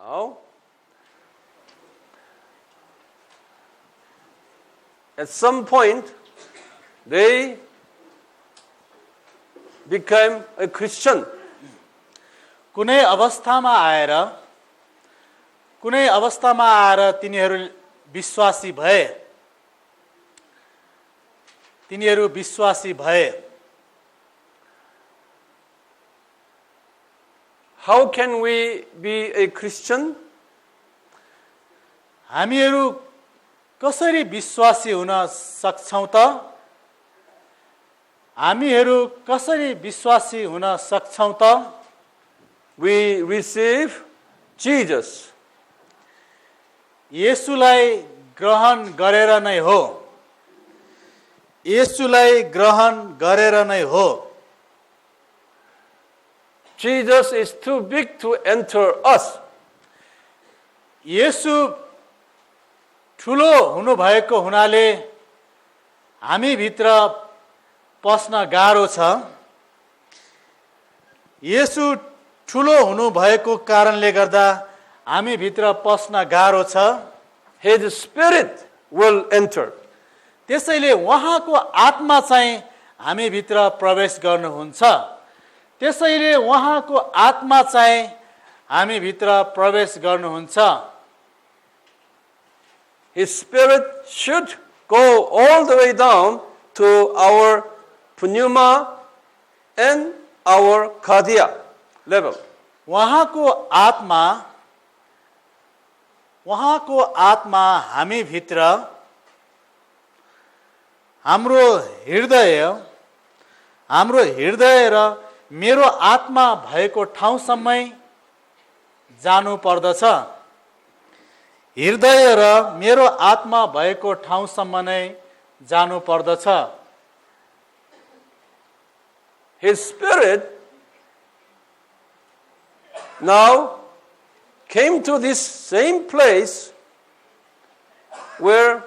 Now, at some point, they became a Christian. कुनै अवस्थामा आएर तिनीहरू विश्वासी भए How can we be a Christian? हामीहरू कसरी विश्वासी हुन सक्छौं त We receive Jesus. येशूलाई ग्रहण गरेर नै हो Jesus is too big to enter us. येशू ठुलो हुनु भएको हुनाले हामी भित्र पस्न गाह्रो छ येशू ठुलो हुनु भएको कारणले गर्दा हामी भित्र पस्न गाह्रो छ His Spirit will enter. त्यसैले उहाँको आत्मा चाहिँ हामी भित्र प्रवेश गर्नुहुन्छ His Spirit should go all the way down to our pneuma and our cardia level. उहाँको आत्मा हामी भित्र हाम्रो हृदय र मेरो आत्मा भएको ठाउँसम्मै जानु पर्दछ His Spirit now came to this same place where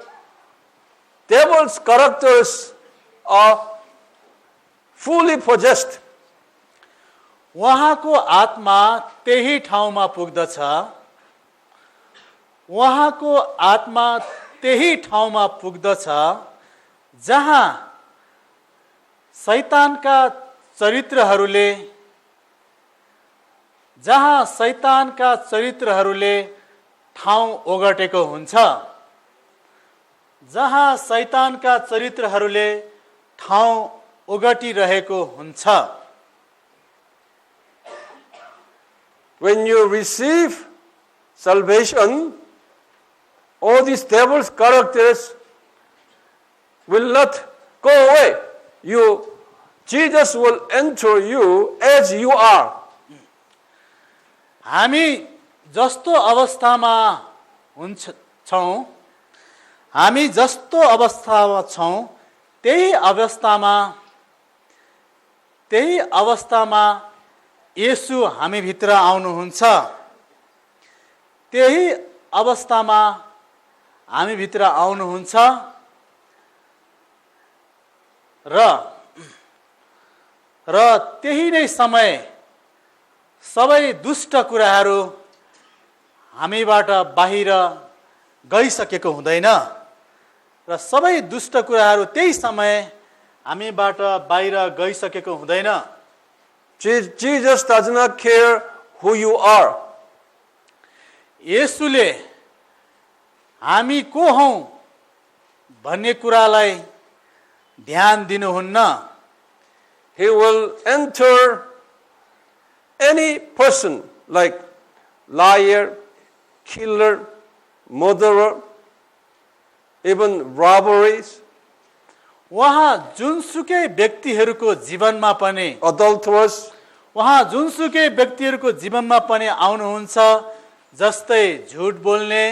devil's characters are fully possessed. उहाँको आत्मा त्यही ठाउँमा पुग्दछ जहाँ शैतानका चरित्रहरूले ठाउँ ओगटेको हुन्छ When you receive salvation, all these devil's characters will not go away. Jesus will enter you as you are. हामी जस्तो अवस्थामा छौं त्यही अवस्थामा येशू हामी भित्र आउनुहुन्छ र त्यही नै समय सबै दुष्ट कुराहरू हामीबाट बाहिर गइसकेको हुँदैन र सबै दुष्ट कुराहरू त्यही समय हामीबाट बाहिर गइसकेको हुँदैन Jesus does not care who you are. येशूले हामी को हौं भन्ने कुरालाई ध्यान दिनुहुन्न He will enter any person like liar, killer, murderer, even robberies, उहाँ जुनसुकै व्यक्तिहरूको जीवनमा पनि adulterers, आउनुहुन्छ जस्तै झुट बोल्ने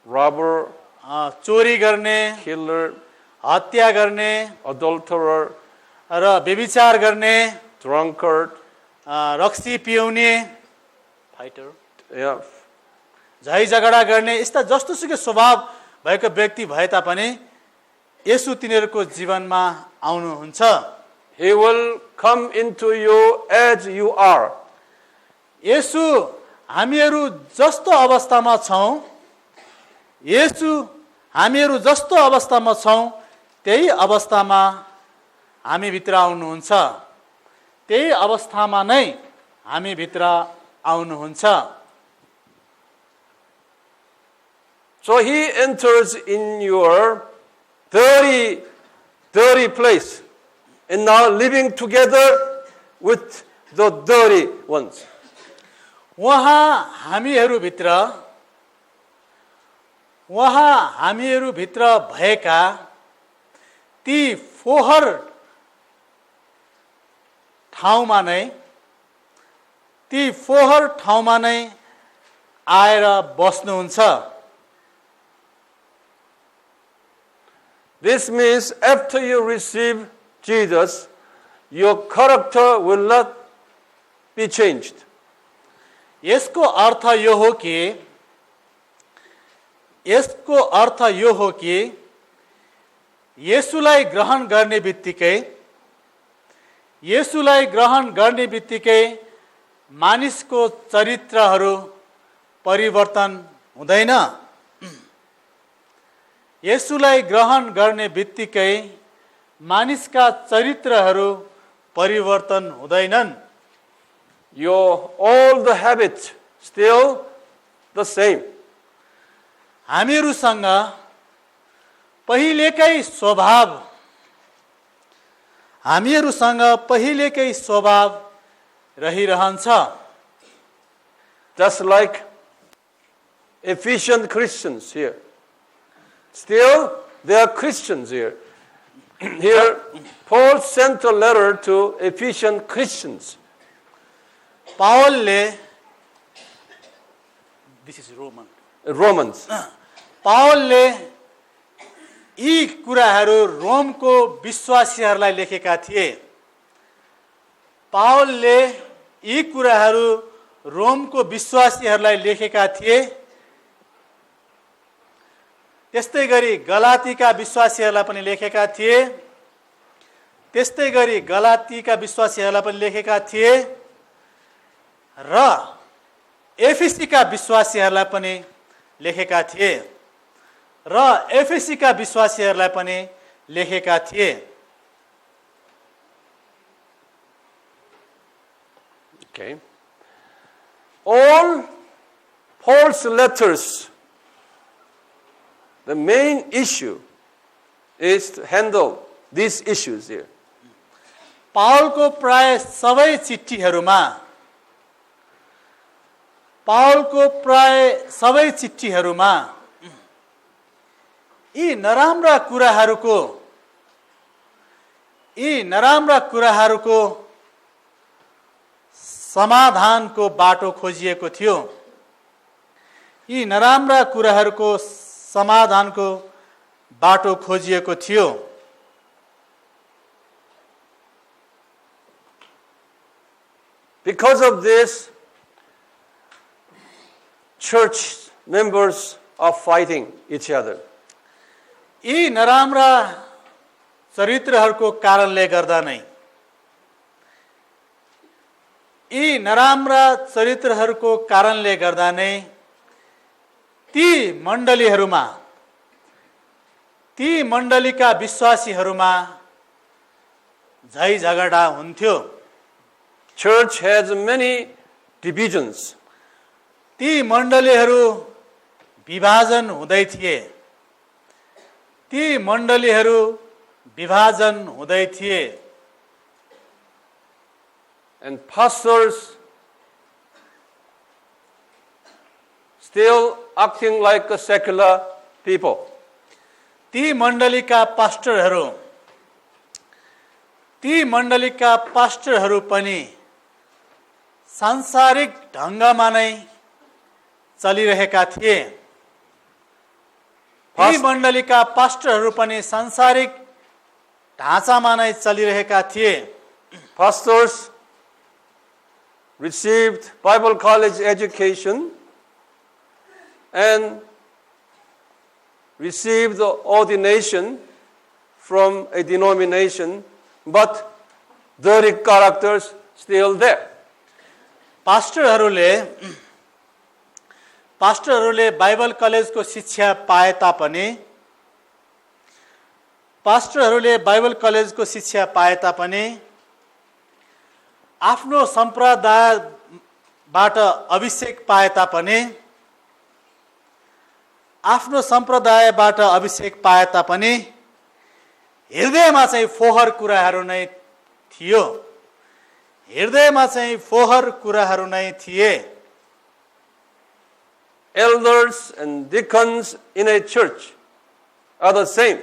robber, चोरी गर्ने killer, हत्या गर्ने adulterer, र व्यभिचार गर्ने drunkard, रक्सी पिउने फाइटर झै झगडा गर्ने यस्ता जस्तोसुकै स्वभाव भएको व्यक्ति भए तापनि येशू तिनीहरूको जीवनमा आउनुहुन्छ He will come into you as you are. येशू हामीहरू जस्तो अवस्थामा छौं, येशू हामीहरू जस्तो अवस्थामा छौं त्यही अवस्थामा हामी भित्र आउनुहुन्छ, त्यही अवस्थामा नै हामी भित्र आउनुहुन्छ। So he enters in your dirty place and now living together with the dirty ones. उहाँ हामीहरू भित्र भएका ती फोहर ठाउँमा नै आएर बस्नुहुन्छ। This means after you receive Jesus, your character will not be changed. यसको अर्थ यो हो कि येशूलाई ग्रहण गर्ने बित्तिकै मानिसको चरित्रहरू परिवर्तन हुँदैन। येशूलाई ग्रहण गर्ने बित्तिकै मानिसका चरित्रहरू परिवर्तन हुँदैनन्। Your all the habits still the same. हामीहरूसँग पहिलेकै स्वभाव रहिरहन्छ। Just like Ephesian Christians here. Still, they are Christians here. Here, Paul sent a letter to Ephesian Christians. This is Romans. पावलले यी कुराहरू रोमको विश्वासीहरूलाई लेखेका थिए। त्यस्तै गरी गलातीका विश्वासीहरूलाई पनि लेखेका थिए र एफएसीका विश्वासीहरूलाई पनि लेखेका थिए। Okay. All Paul's letters, the main issue is to handle these issues here. पावलको प्राय सबै चिठ्ठीहरूमा यी नराम्रा कुराहरूको समाधानको बाटो खोजिएको थियो। Because of this, church members are fighting each other. यी नराम्रा चरित्रहरूको कारणले गर्दा नै ती मण्डलीका विश्वासीहरूमा झै झगडा हुन्थ्यो। Church has many divisions. ती मण्डलीहरू विभाजन हुँदै थिए। And pastors still acting like a secular people. ती मण्डलीका पास्टरहरू पनि सांसारिक ढङ्गमा नै चलिरहेका थिए। ती मण्डलीका पास्टरहरू पनि सांसारिक ढाँचामा नै चलिरहेका थिए। Pastors received Bible college education and received the ordination from a denomination, but dirty characters still there. पास्टरहरूले पास्टरहरूले बाइबल कलेजको शिक्षा पाए तापनि आफ्नो सम्प्रदायबाट अभिषेक पाए तापनि हृदयमा चाहिँ फोहर कुराहरू नै थिए। Elders and deacons in a church are the same.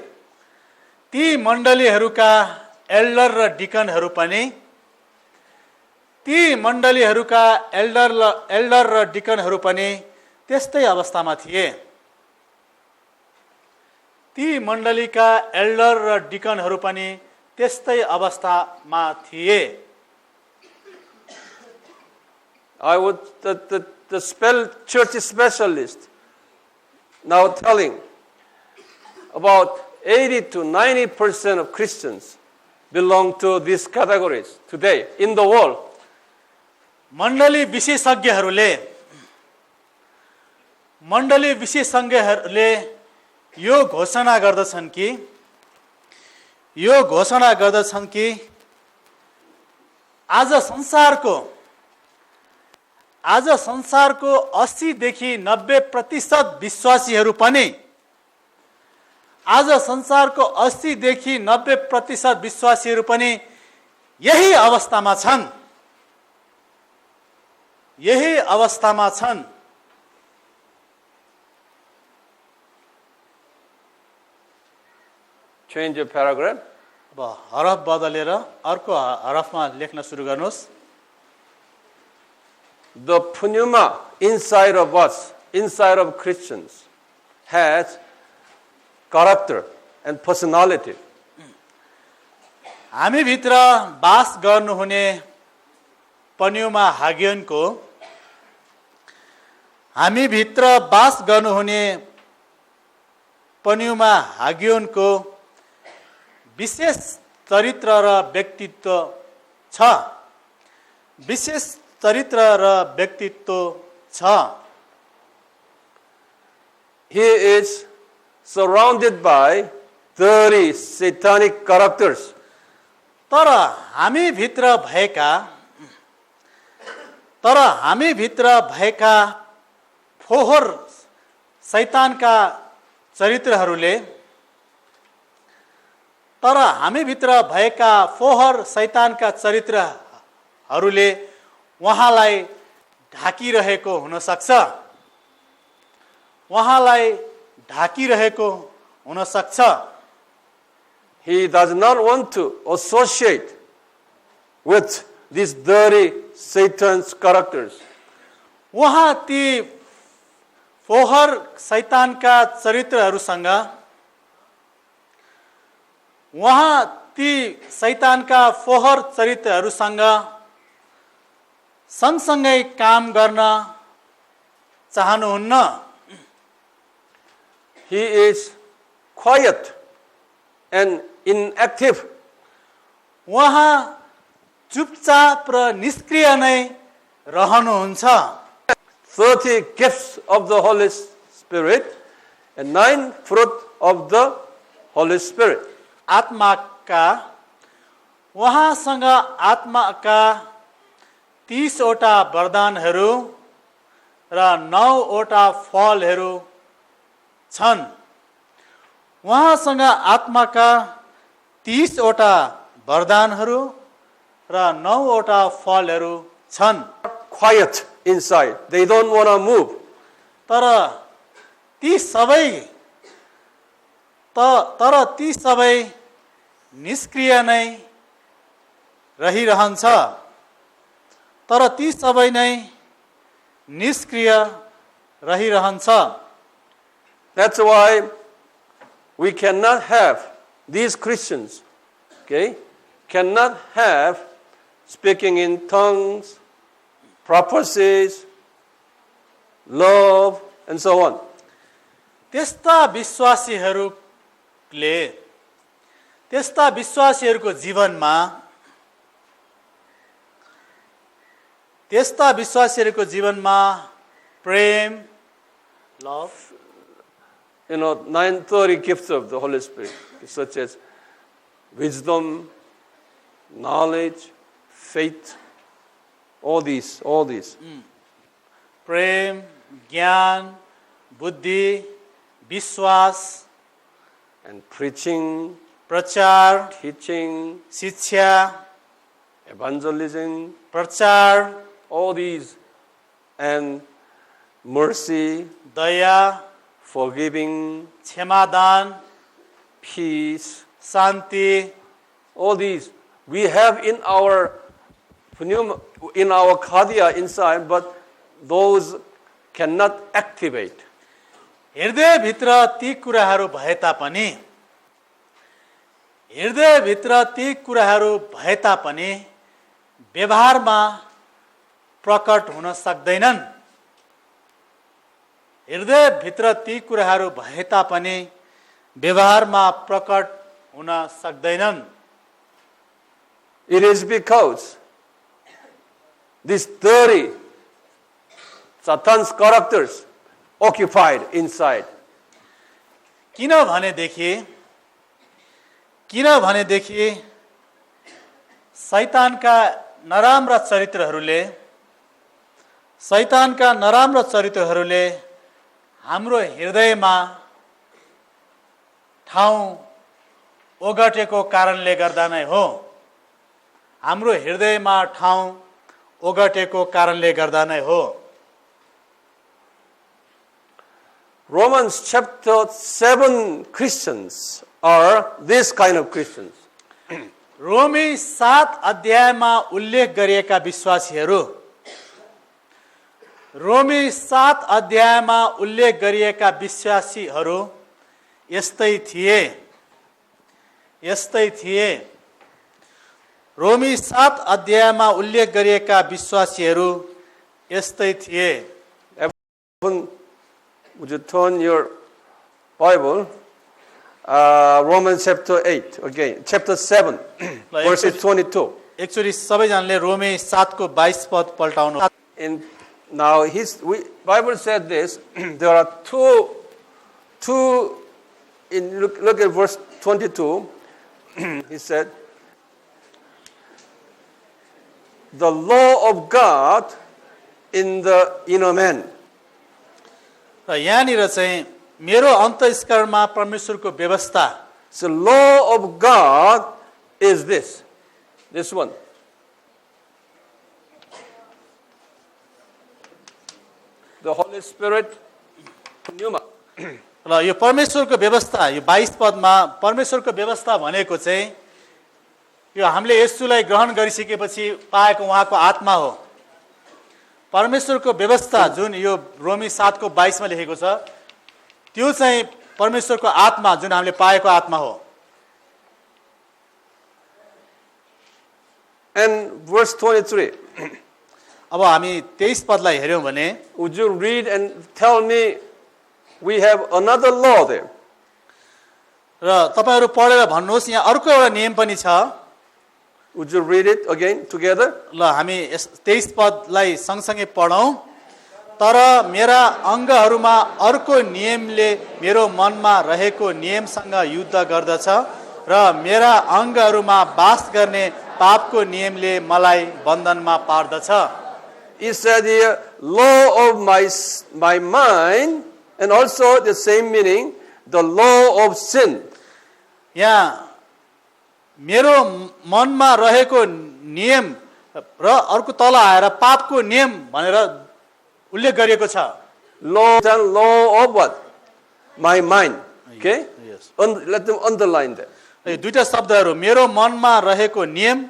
ती मण्डलीहरूका एल्डर र डिकनहरू पनि त्यस्तै अवस्थामा थिए। The church specialist now telling about 80 to 90% of Christians belong to these categories today in the world. मण्डली विशेषज्ञहरूले यो घोषणा गर्दछन् कि आज संसारको 80 देखि 90% विश्वासीहरू पनि यही अवस्थामा छन्। Change your paragraph. अब हरफ बदलेर अर्को हरफमा लेख्न सुरु गर्नुहोस्। The pneuma inside of us, inside of Christians, has character and personality. हामी भित्र बास गर्नुहुने पन्युमा हागियोनको विशेष चरित्र र व्यक्तित्व छ। He is surrounded by 30 satanic characters. तर हामी भित्र भएका फोहोर शैतानका चरित्रहरूले उहाँलाई ढाकिरहेको हुन सक्छ। He does not want to associate with these dirty Satan's characters. उहाँ ती फोहर शैतानका चरित्रहरूसँग सँगसँगै काम गर्न चाहनुहुन्न। He is quiet and inactive. उहाँ चुपचाप र निष्क्रिय नै रहनुहुन्छ। 30 gifts of the Holy Spirit and 9 fruit of the Holy Spirit. उहाँसँग आत्माका 30 वटा वरदानहरू र 9 वटा फलहरू छन्। उहाँसँग आत्माका 30 वटा वरदानहरू र 9 वटा फलहरू छन्। Quiet inside. They don't want to move. तर ती सबै निष्क्रिय नै रहिरहन्छ। That's why we cannot have these Christians, cannot have speaking in tongues, prophecies, love, and so on. त्यस्ता विश्वासीहरूको जीवनमा प्रेम, love, 930 gifts of the Holy Spirit, such as wisdom, knowledge, faith, all these. प्रेम, ज्ञान, बुद्धि, विश्वास, And preaching, प्रचार, teaching, शिक्षा, evangelism, प्रचार, all these, and mercy, Daya, forgiving, क्षमादान, peace, Shanti, all these we have in our cardia inside, but those cannot activate. हृदयभित्र ती कुराहरू भए तापनि व्यवहारमा प्रकट हुन सक्दैनन्। हृदयभित्र ती कुराहरू भए तापनि व्यवहारमा प्रकट हुन सक्दैनन्। It is because these 30 Satan's characters occupied inside. किनभनेदेखि शैतानका नराम्रा चरित्रहरूले हाम्रो हृदयमा ठाउँ ओगटेको कारणले गर्दा नै हो। हाम्रो हृदयमा ठाउँ ओगटेको कारणले गर्दा नै हो। Romans chapter 7 Christians are this kind of Christians. रोमी 7 अध्यायमा उल्लेख गरिएका विश्वासीहरू यस्तै थिए। रोमी 7 अध्यायमा उल्लेख गरिएका विश्वासीहरू यस्तै थिए। Would you turn your Bible, Romans chapter 8 again, chapter 7, verses 22. एकचोटि सबैजनाले रोमी 7 को 22 पद पल्टाउनु। Now Bible said this. There are two. Look at verse 22. He said, the law of God in the inner man. र यहाँनिर चाहिँ मेरो अन्तःस्करणमा परमेश्वरको व्यवस्था। So law of God is this one. The Holy Spirit, pneuma. र यो परमेश्वरको व्यवस्था, यो 22 पदमा परमेश्वरको व्यवस्था भनेको चाहिँ यो हामीले येशूलाई ग्रहण गरिसकेपछि पाएको उहाँको आत्मा हो। परमेश्वरको व्यवस्था जुन यो रोमी 7 को 22 मा लेखेको छ, त्यो चाहिँ परमेश्वरको आत्मा जुन हामीले पाएको आत्मा हो। And verse 23. अब हामी 23 पदलाई हेर्यौं भने, would you read and tell me we have another law there? र तपाईहरु पढेर भन्नुहोस् यहाँ अर्को एउटा नियम पनि छ। Would you read it again together? ल हामी 23 पदलाई सँगसँगै पढौं। तर मेरा अंगहरुमा अर्को नियमले मेरो मनमा रहेको नियमसँग युद्ध गर्दछ र मेरा अंगहरुमा वास गर्ने पापको नियमले मलाई बन्धनमा पार्दछ। He said here, law of my mind, and also the same meaning, the law of sin. यहाँ मेरो मनमा रहेको नियम र अर्को तल आएर पापको नियम भनेर उल्लेख गरिएको छ। Law of what? My mind. Okay? Yes. Let them underline that. यो दुईटा शब्दहरू मेरो मनमा रहेको नियम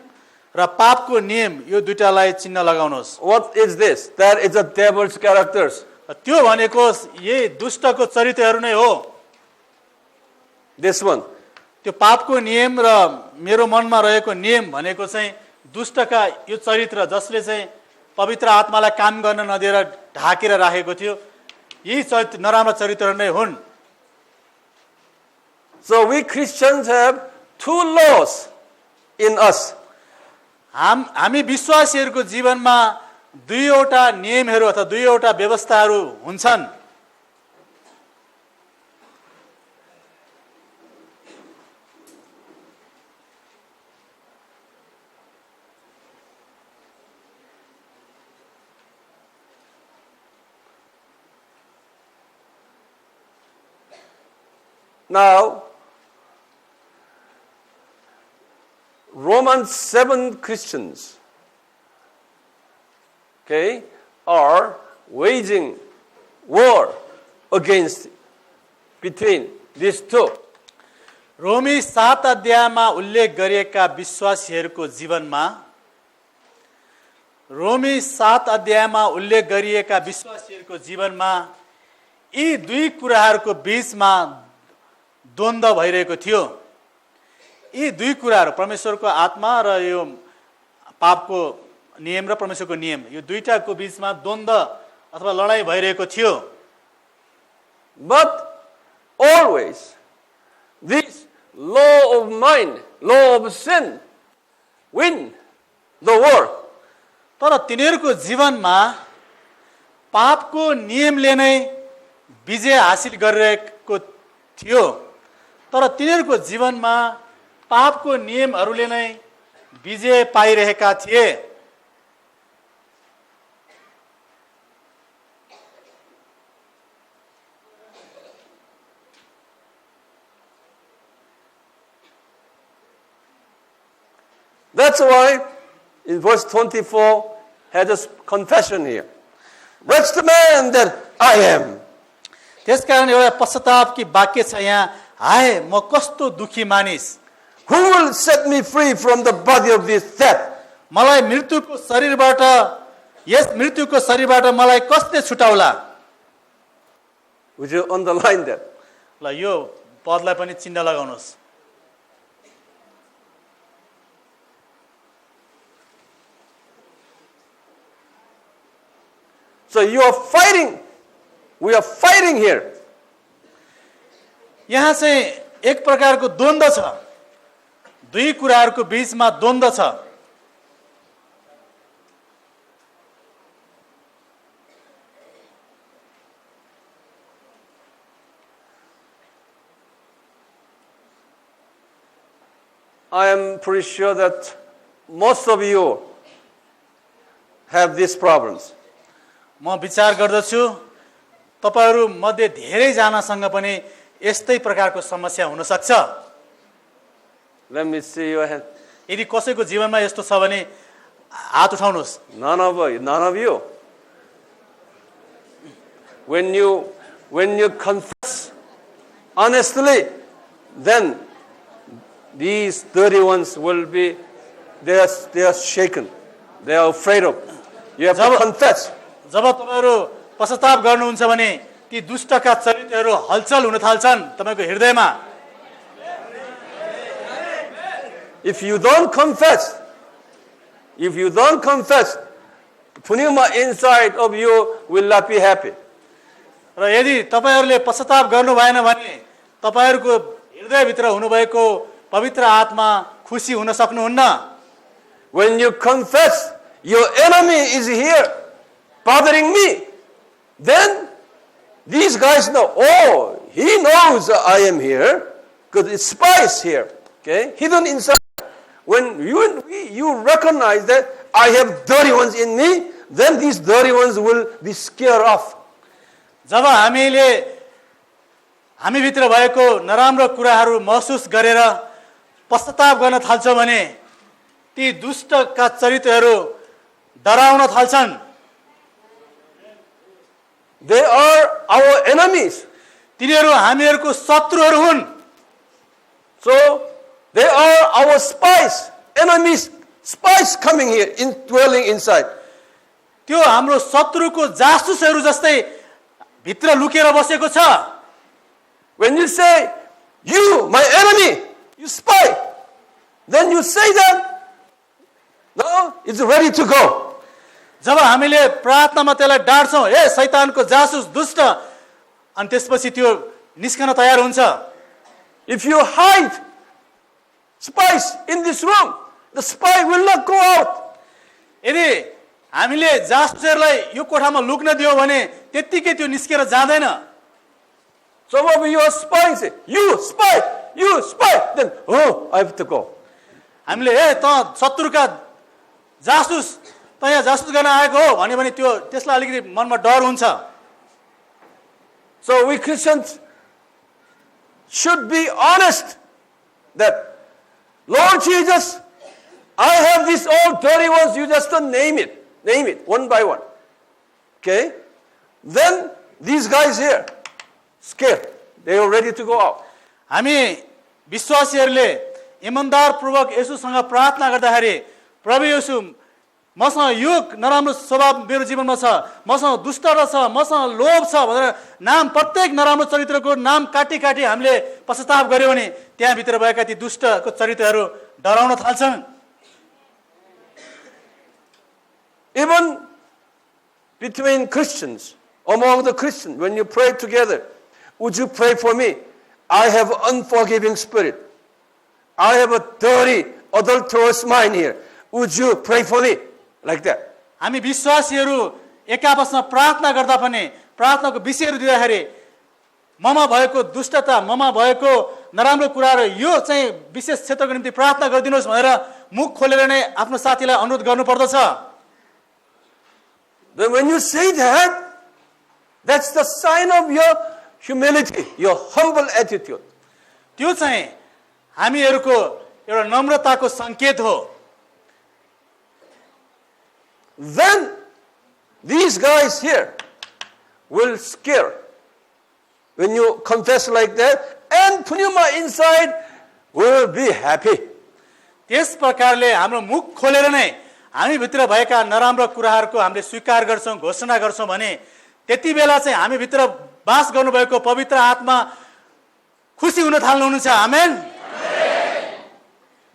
र पापको नियम, यो दुईटालाई चिन्ह लगाउनुहोस्। What is this? That is the devil's characters. त्यो भनेको यही दुष्टको चरित्रहरू नै हो। This one. त्यो पापको नियम र मेरो मनमा रहेको नियम भनेको चाहिँ दुष्टका यो चरित्र जसले चाहिँ पवित्र आत्मालाई काम गर्न नदिएर ढाकेर राखेको थियो, यही चरित्र नराम्रा चरित्रहरू नै हुन्। So we Christians have two laws in us. हामी विश्वासीहरूको जीवनमा दुईवटा नियमहरू अथवा दुईवटा व्यवस्थाहरू हुन्छन्। Now, Romans 7 Christians, okay, are waging war against between these two. रोमी 7 अध्यायमा उल्लेख गरिएका विश्वासीहरूको जीवनमा रोमी 7 अध्यायमा उल्लेख गरिएका विश्वासीहरूको जीवनमा यी दुई कुराहरूको बीचमा द्वन्द्व भइरहेको थियो। यी दुई कुराहरू परमेश्वरको आत्मा र यो पापको नियम र परमेश्वरको नियम, यो दुईटाको बीचमा द्वन्द्व अथवा लडाई भइरहेको थियो। But always this law of mind, law of sin win the war. तर तिनीहरूको जीवनमा पापको नियमले नै विजय हासिल गरिरहेको थियो। तर तिनीहरूको जीवनमा पापको नियमहरूले नै विजय पाइरहेका थिए। That's why in verse 24 had a confession here. Wretched man that I am. त्यसकारण एउटा पश्चाताप की वाक्य छ यहाँ, हाय म कस्तो दुखी मानिस। Who will set me free from the body of this death? मलाई मृत्युको शरीरबाट, यस मृत्युको शरीरबाट मलाई कसले छुटाउला? Would you underline that? ल यो पदलाई पनि चिन्ह लगाउनुहोस्। So you are fighting. We are fighting here. यहाँ चाहिँ एक प्रकारको द्वन्द्व छ, दुई कुराहरूको बीचमा द्वन्द्व छ। I am pretty sure that most of you have these problems. म विचार गर्दछु तपाईहरु मध्ये धेरै जनासँग पनि यस्तै प्रकारको समस्या हुन सक्छ। Let me see your hand. यदि कसैको जीवनमा यस्तो छ भने हात उठाउनुहोस्। None of you. When you confess honestly, then these dirty ones will be, they are shaken. They are afraid of. You have to confess. जब तपाईहरु पश्चाताप गर्नुहुन्छ भने ती दुष्टका चरित्रहरू हलचल हुन थाल्छन् तपाईको हृदयमा। If you don't confess, pneuma inside of you will not be happy. र यदि तपाईहरुले पश्चाताप गर्नु भएन भने तपाईहरुको हृदयभित्र हुनुभएको पवित्र आत्मा खुशी हुन सक्नुहुन्न। When you confess your enemy is here bothering me, then these guys know, oh, he knows I am here because it's spies here, okay, hidden inside. When you recognize that I have dirty ones in me, then these dirty ones will be scared off. जब हामी भित्र भएको नराम्रो कुराहरू महसुस गरेर पश्चाताप गर्न थाल्छौं भने ती दुष्टका चरित्रहरू डराउन थाल्छन्। They are our enemies. तिनीहरू हामीहरूको शत्रुहरू हुन्। So they are our spies, enemies, spies coming here, dwelling inside. त्यो हाम्रो शत्रुको जासुसहरू जस्तै भित्र लुकेर बसेको छ। When you say, you, my enemy, you spy, then you say that, no, it's ready to go. जब हामीले प्रार्थनामा त्यसलाई डाँट्छौं, ए शैतानको जासुस दुष्ट, अनि त्यसपछि त्यो निस्कन तयार हुन्छ। If you hide spies in this room, the spy will not go out. यदि हामीले जासुसहरूलाई यो कोठामा लुक्न दियो भने त्यतिकै त्यो निस्केर जाँदैन। Some of you are spying, say, you spy, then, oh, I have to go. हामीले ए त शत्रुका जासुस त यहाँ जासुस गर्न आएको हो भन्यो भने त्यो त्यसलाई अलिकति मनमा डर हुन्छ। So we Christians should be honest that, Lord Jesus, I have these all dirty ones. You just don't name it one by one. Okay? Then these guys here, scared. They are ready to go out. हामी विश्वासीहरूले इमानदारपूर्वक येशूसँग प्रार्थना गर्दाखेरि प्रभु येशू मसँग यो नराम्रो स्वभाव मेरो जीवनमा छ, मसँग दुष्टता छ, मसँग लोभ छ भनेर नाम प्रत्येक नराम्रो चरित्रको नाम काटी काटी हामीले पश्चाताप गर्यौं भने त्यहाँभित्र भएका ती दुष्टको चरित्रहरू डराउन थाल्छन्। Even between Christians, among the Christians, when you pray together, would you pray for me? I have an unforgiving spirit. I have a dirty, adulterous mind here. Would you pray for me? Like that. हामी विश्वासीहरू एक आपसमा प्रार्थना गर्दा पनि प्रार्थनाको विषयहरू दिँदाखेरि ममा भएको दुष्टता, ममा भएको नराम्रो कुराहरू यो चाहिँ विशेष क्षेत्रको निम्ति प्रार्थना गरिदिनुहोस् भनेर मुख खोलेर नै आफ्नो साथीलाई अनुरोध गर्नुपर्दछ। Then when you say that, that's the sign of your humility, your humble attitude. त्यो चाहिँ हामीहरूको एउटा नम्रताको संकेत हो। Then these guys here will scare when you confess like that, and pneuma inside will be happy. त्यस प्रकारले हाम्रो मुख खोलेर नै हामी भित्र भएका नराम्रो कुराहरूको हामीले स्वीकार गर्छौं, घोषणा गर्छौं भने त्यति बेला चाहिँ हामी भित्र वास गर्नुभएको पवित्र आत्मा खुसी हुन थाल्नुहुन्छ। आमेन।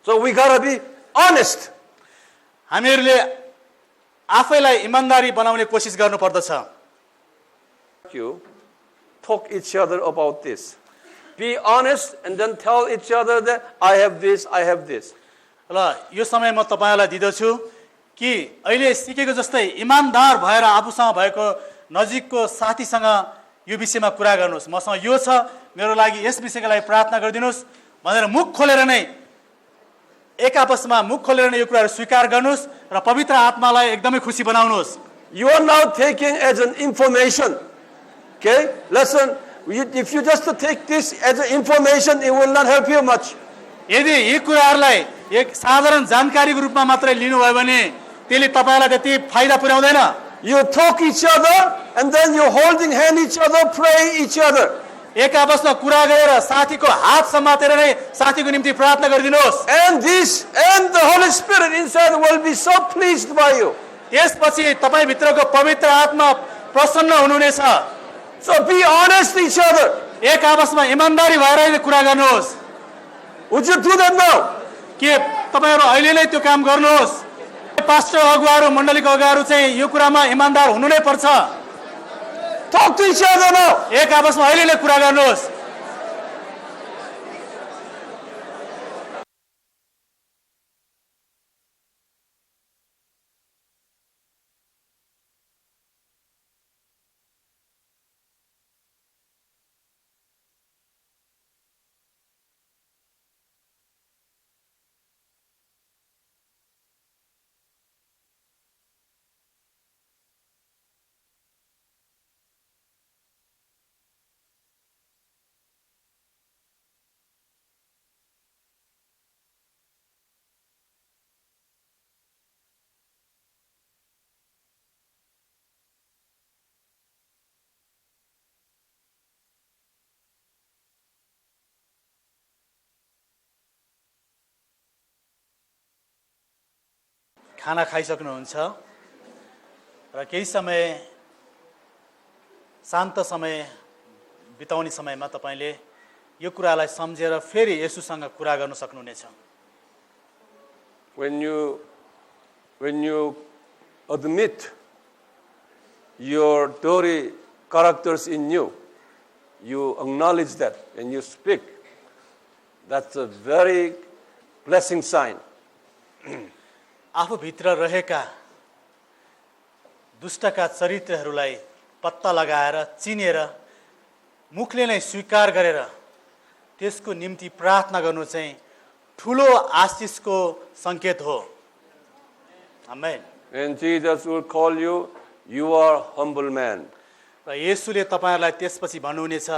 So we gotta be honest. हामीहरूले आफैलाई इमानदारी बनाउने कोसिस गर्नुपर्दछ। You talk each other about this. Be honest and then tell each other that I have this, I have this. ल यो समय म तपाईलाई दिदछु कि अहिले सिकेको जस्तै इमानदार भएर आफूसँग भएको नजिकको साथीसँग यो विषयमा कुरा गर्नुस्। मसँग यो छ, मेरो लागि यस विषयका लागि प्रार्थना गरिदिनुस् भनेर मुख खोलेर नै एक आपसमा मुख खोलेर नै यो कुराहरू स्वीकार गर्नुस् र पवित्र आत्मालाई एकदमै खुसी बनाउनुस्। You are now taking as an information. Okay? Listen, if you just take this as an information, it will not help you much. यदि यी कुराहरूलाई एक साधारण जानकारीको रूपमा मात्रै लिनुभयो भने त्यसले तपाईलाई त्यति फाइदा पुर्याउँदैन। You talk each other and then you holding hand each other, pray each other. एक आपसमा कुरा गरेर साथीको हात समातेर नै साथीको निम्ति प्रार्थना गरिदिनुहोस्। And the Holy Spirit inside will be so pleased by you. त्यसपछि तपाई भित्रको पवित्र आत्मा प्रसन्न हुनुहुनेछ। So be honest each other. एक आपसमा इमानदारी भएर कुरा गर्नुहोस्। Would you do that now? के तपाईहरु अहिले नै त्यो काम गर्नुहोस्। पास्टर अगुवाहरू मण्डलीको अगुवाहरू चाहिँ यो कुरामा इमानदार हुनु नै पर्छ। Talk to each other now. एक आपसमा अहिले नै कुरा गर्नुहोस्। खाना खाइसक्नुहुन्छ र केही समय शान्त समय बिताउने समयमा तपाईले यो कुरालाई सम्झेर फेरि येशूसँग कुरा गर्न सक्नुहुनेछ। When you admit your dirty characters in you, you acknowledge that and you speak. That's a very blessing sign. आफू भित्र रहेका दुष्टका चरित्रहरूलाई पत्ता लगाएर चिनेर मुखले नै स्वीकार गरेर त्यसको निम्ति प्रार्थना गर्नु चाहिँ ठूलो आशीषको संकेत हो। आमेन। And Jesus will call you are humble man. र येशूले तपाईहरुलाई त्यसपछि भन्नुहुनेछ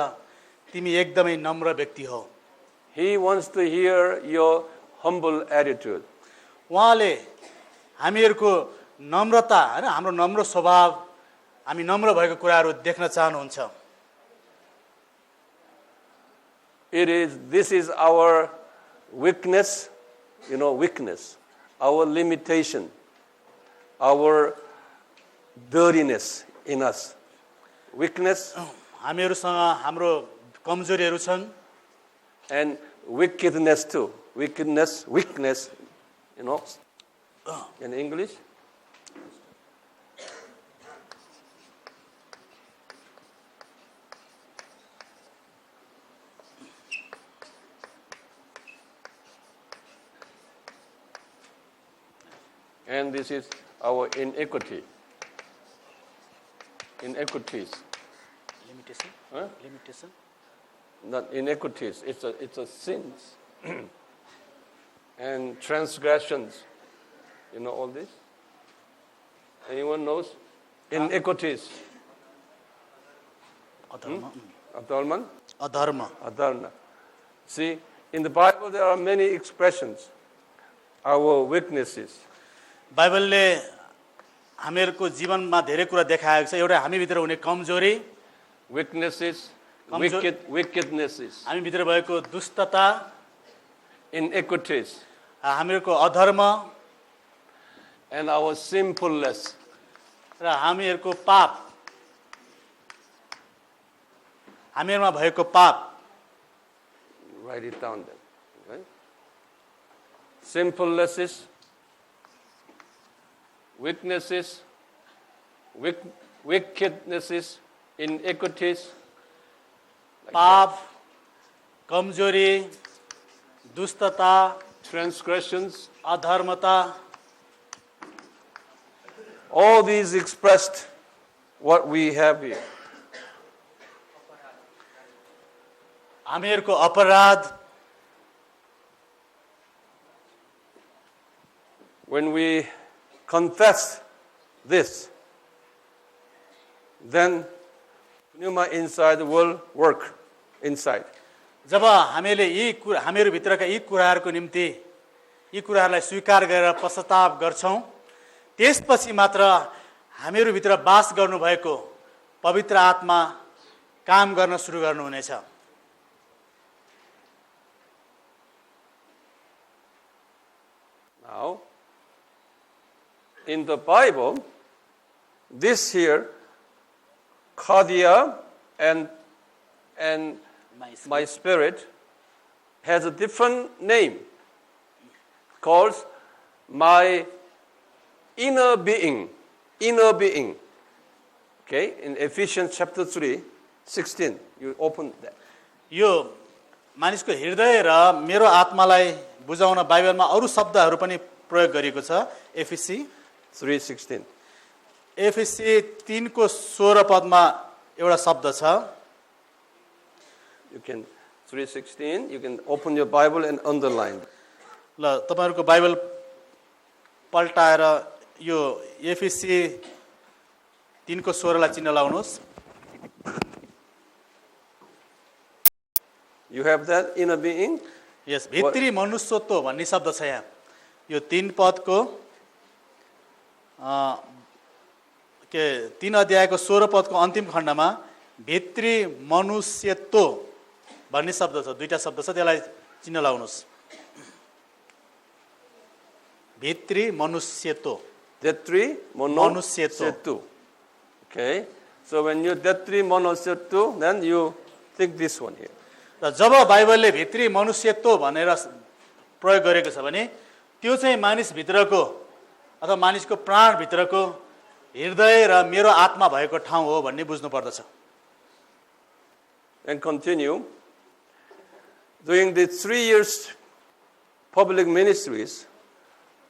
तिमी एकदमै नम्र व्यक्ति हौ। He wants to hear your humble attitude. उहाँले हामीहरूको नम्रता हैन हाम्रो नम्र स्वभाव हामी नम्र भएको कुराहरू देख्न चाहनुहुन्छ। This is our weakness, weakness, our limitation, our dirtiness in us. Weakness हामीहरूसँग हाम्रो कमजोरीहरू छन् and wickedness too. Weakness, in English. And this is our iniquity. Iniquities. Limitation Huh? Limitation Not iniquities, it's a sins. And transgressions. You know all this? Anyone knows? Iniquities. अधर्म Adharma? अधर्म Adharma. See, in the Bible there are many expressions. Our weaknesses. बाइबलले हामीहरूको जीवनमा धेरै कुरा देखाएको छ। एउटा हामीभित्र हुने कमजोरी, Weaknesses, wickednesses, हामीभित्र भएको दुष्टता, iniquities, हामीहरूको अधर्म and our sinfulness. र हामीहरूको पाप, हामीहरूमा भएको पाप। Write it down then. Right? Sinfulnesses, weaknesses, wickednesses, iniquities, पाप, कमजोरी, दुष्टता, transgressions, अधर्मता, all these expressed what we have here. हामीहरूको अपराध। When we confess this, then pneuma inside will work inside. जब हामीहरू भित्रका यी कुराहरूको निम्ति यी कुराहरूलाई स्वीकार गरेर पश्चाताप गर्छौं, त्यसपछि मात्र हामीहरू भित्र वास गर्नुभएको पवित्र आत्मा काम गर्न सुरु गर्नुहुनेछ। Now, in the Bible, this here, cardia and my spirit, has a different name, called my inner being. Inner being. Okay, in Ephesians chapter 3, 16, you open that. यो मानिसको हृदय र मेरो आत्मालाई बुझाउन बाइबलमा अरू शब्दहरू पनि प्रयोग गरिएको छ। एफएसी 3:16. एफएसी 3 को 16 पदमा एउटा शब्द छ। You can 3:16. You can open your Bible and underline. ल तपाईहरुको बाइबल पल्टाएर यो एफएसी 3 को 16 लाई चिन्ह लाउनुस्। You have that inner being? यस भित्री मनुष्यत्व भन्ने शब्द छ यहाँ। यो 3 पदको 3 अध्यायको 16 पदको अन्तिम खण्डमा भित्री मनुष्यत्व भन्ने शब्द छ। दुईटा शब्द छ, त्यसलाई चिन्ह लाउनुस्। भित्री मनुष्यत्व। Detri monosetu. Okay. So when you detri monosetu, then you think this one here. र जब बाइबलले भित्री मनुष्यत्व भनेर प्रयोग गरेको छ भने त्यो चाहिँ मानिस भित्रको अथवा मानिसको प्राण भित्रको हृदय र मेरो आत्मा भएको ठाउँ हो भन्ने बुझ्नु पर्दछ। And continue. During the 3 years public ministries,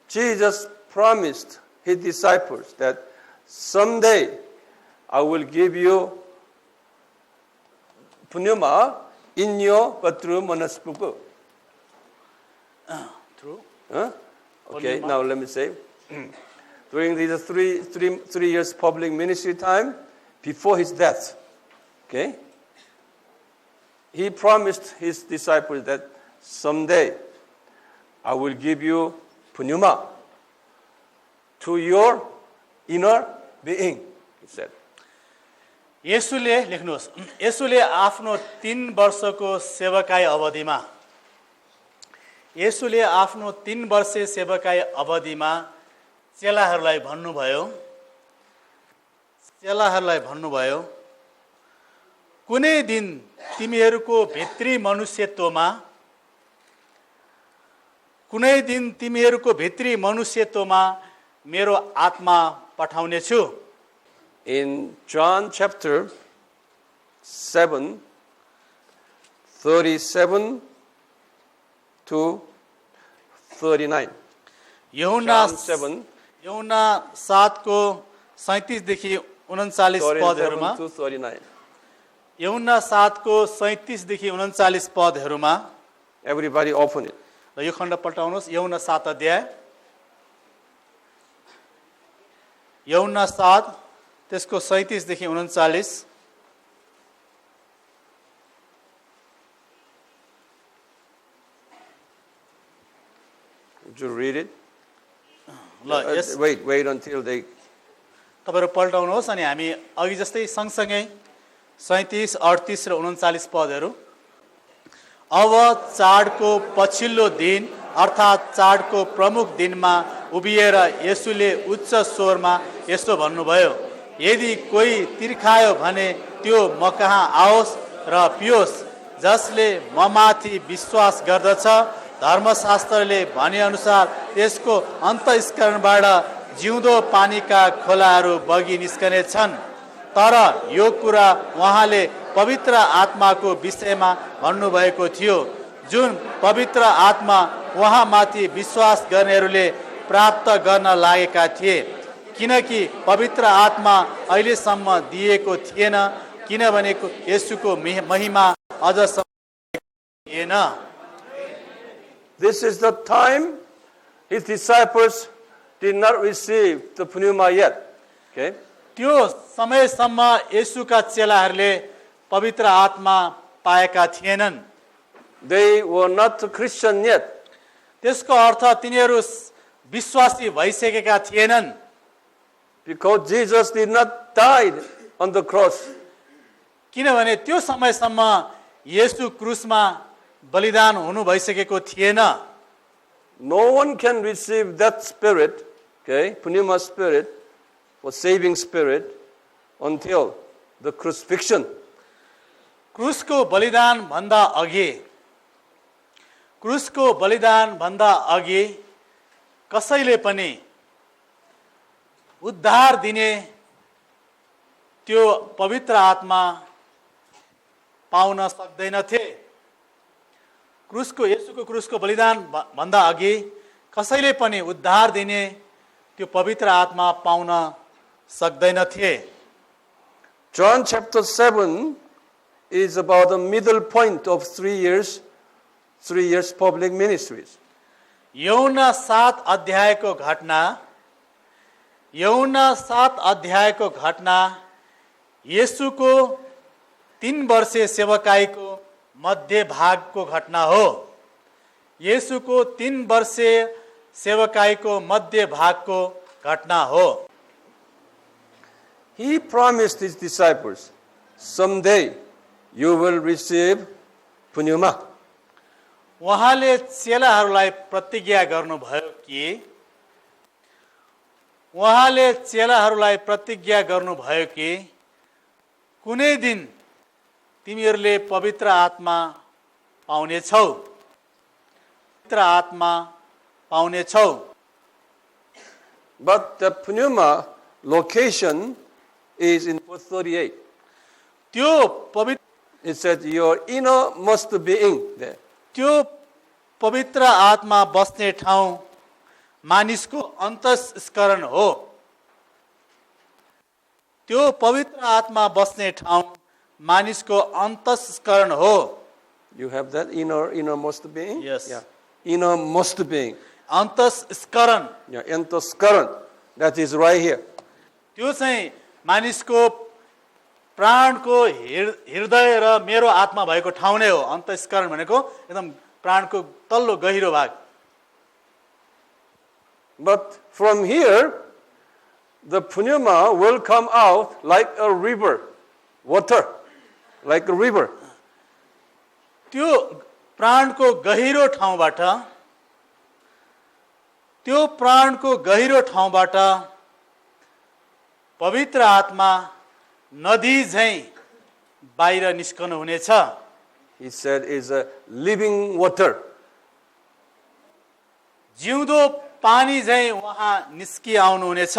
Jesus promised his disciples that someday I will give you pneuma in your bathroom manaspuku. True. Huh? Okay, now let me say. During these 3 years public ministry time, before his death, okay, he promised his disciples that someday I will give you pneuma to your inner being, he said. येशूले लेख्नुहोस्, येशूले आफ्नो 3 वर्षको सेवकाई अवधिमा येशूले आफ्नो 3 वर्षे सेवकाई अवधिमा चेलाहरूलाई भन्नुभयो कुनै दिन तिमीहरूको भित्री मनुष्यत्वमा मेरो आत्मा पठाउने छु. In John chapter 7, 37 to 39. यूहन्ना John 7, 7 को 37 देखि 39 पदहरूमा 37 to 39. यूहन्ना 7 को 37 देखि 39 पदहरूमा Everybody open it. र यो खण्ड पल्टाउनुहोस्. यूहन्ना 7 अध्याय, यूहन्ना 7 त्यसको 37 देखि 39. Would you read it? ल यस Wait until they. तपाईहरु पल्टाउनुहोस् अनि हामी अघि जस्तै सँगसँगै 37, 38 र 39 पदहरू. अब चाडको पछिल्लो दिन अर्थात् चाडको प्रमुख दिनमा उभिएर येशूले उच्च स्वरमा यस्तो भन्नुभयो, यदि कोही तिर्खायो भने त्यो म कहाँ आओस् र पियोस्. जसले ममाथि विश्वास गर्दछ धर्मशास्त्रले भनेअनुसार त्यसको अन्तःस्करणबाट जिउँदो पानीका खोलाहरू बगी निस्कने छन्. तर यो कुरा उहाँले पवित्र आत्माको विषयमा भन्नुभएको थियो, जुन पवित्र आत्मा उहाँमाथि विश्वास गर्नेहरूले प्राप्त गर्न लागेका थिए. किनकि पवित्र आत्मा अहिलेसम्म दिएको थिएन, किनभने येशूको महिमा अझसम्म थिएन. This is the time his disciples did not receive the pneuma yet. Okay? त्यो समयसम्म येशूका चेलाहरूले पवित्र आत्मा पाएका थिएनन्. They were not Christian yet. त्यसको अर्थ तिनीहरू विश्वासी भइसकेका थिएनन्. Because Jesus did not die on the cross. किनभने त्यो समयसम्म येशू क्रुसमा बलिदान हुनु भइसकेको थिएन. No one can receive that spirit, okay, pneuma spirit, or saving spirit, until the crucifixion. क्रुसको बलिदान भन्दा अघि कसैले पनि उद्धार दिने त्यो पवित्र आत्मा पाउन सक्दैनथे. येशूको क्रुसको बलिदान भन्दा अघि कसैले पनि उद्धार दिने त्यो पवित्र आत्मा पाउन सक्दैनथे. John chapter 7 is about the middle point of 3 years public ministries. यूहन्ना 7 अध्यायको घटना येशूको 3 वर्षे सेवकाईको मध्य भागको घटना हो. येशूको 3 वर्षे सेवकाईको मध्य भागको घटना हो. He promised his disciples, someday you will receive pneuma. उहाँले चेलाहरूलाई प्रतिज्ञा गर्नुभयो कि कुनै दिन तिमीहरूले पवित्र आत्मा पाउनेछौ. But the pneuma location is in verse 38. त्यो पवित्र It said your innermost being there. त्यो पवित्र आत्मा बस्ने ठाउँ मानिसको अन्तःस्करण हो. त्यो पवित्र आत्मा बस्ने ठाउँ मानिसको अन्तःस्करण हो. You have that innermost being? Yes. Yeah. Innermost being. अन्तःस्करण. Yeah, antaskaran. That is right here. त्यो चाहिँ मानिसको प्राणको हृदय र मेरो आत्मा भएको ठाउँ नै हो। अन्तस्करण भनेको एकदम प्राणको तल्लो गहिरो भाग। But from here, the pneuma will come out like a river, water, like a river. त्यो प्राणको गहिरो ठाउँबाट पवित्र आत्मा नदी झैं बाहिर निस्कनु हुनेछ। He said is a living water. जिउँदो पानी झैं वहाँ निस्कि आउनु हुनेछ।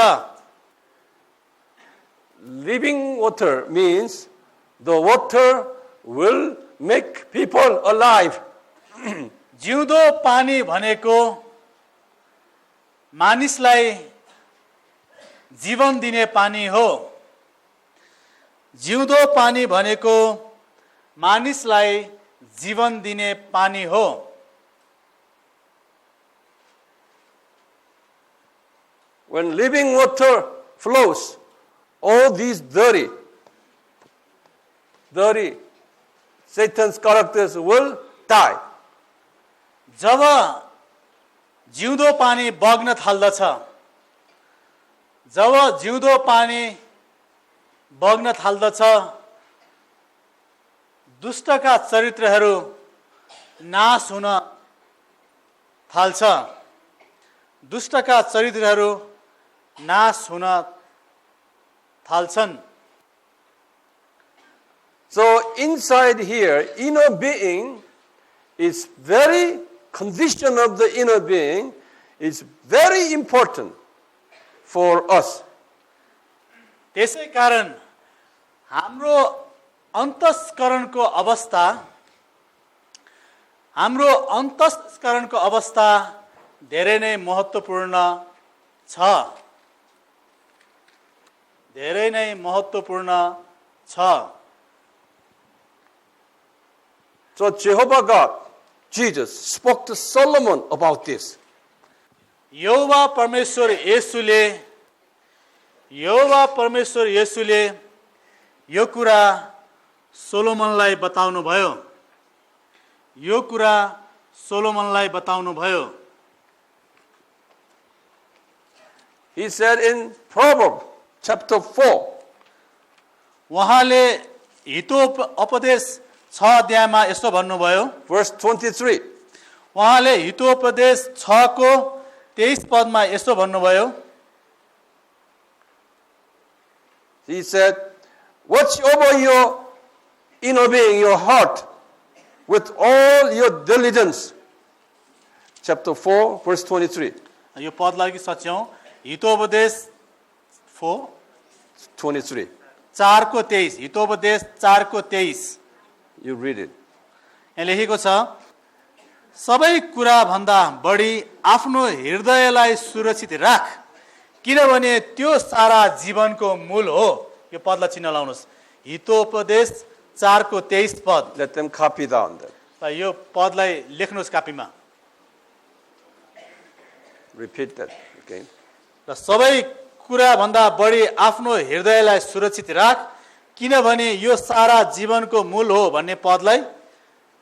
Living water means the water will make people alive. जिउँदो पानी भनेको मानिसलाई जीवन दिने पानी हो। जिउँदो पानी भनेको मानिसलाई जीवन दिने पानी हो। When living water flows, all these dirty Satan's characters will die. जब जिउँदो पानी बग्न थाल्दछ, दुष्टका चरित्रहरू नाश हुन थाल्छन्। So inside here, inner being is very, condition of the inner being is very important for us. त्यसै कारण हाम्रो अन्तस्करणको अवस्था धेरै नै महत्त्वपूर्ण छ। So Jehovah God, Jesus, spoke to Solomon about this. यहोवा परमेश्वर येशूले यो कुरा सोलोमनलाई बताउनु भयो। He said in Proverbs chapter 4, उहाँले हितोपदेश 6 अध्यायमा यसो भन्नुभयो। verse 23. उहाँले हितोपदेश 6 को 23 पदमा यसो भन्नुभयो। He said, watch over your inner being, your heart, with all your diligence. Chapter 4, verse 23. यो पदलाई कि सच्याउ, हितोपदेश 4 23. 4 को 23, हितोपदेश 4 को 23। You read it. यहाँ लेखेको छ, सबै कुरा भन्दा बढी आफ्नो हृदयलाई सुरक्षित राख, किनभने त्यो सारा जीवनको मूल हो। यो पदलाई चिन्ह लाउनुस्, हितोपदेश 4 को 23 पद। Let them copy down there. यो पदलाई लेख्नुस् कापीमा। Repeat that again. र सबै कुरा भन्दा बढी आफ्नो हृदयलाई सुरक्षित राख, किनभने यो सारा जीवनको मूल हो भन्ने पदलाई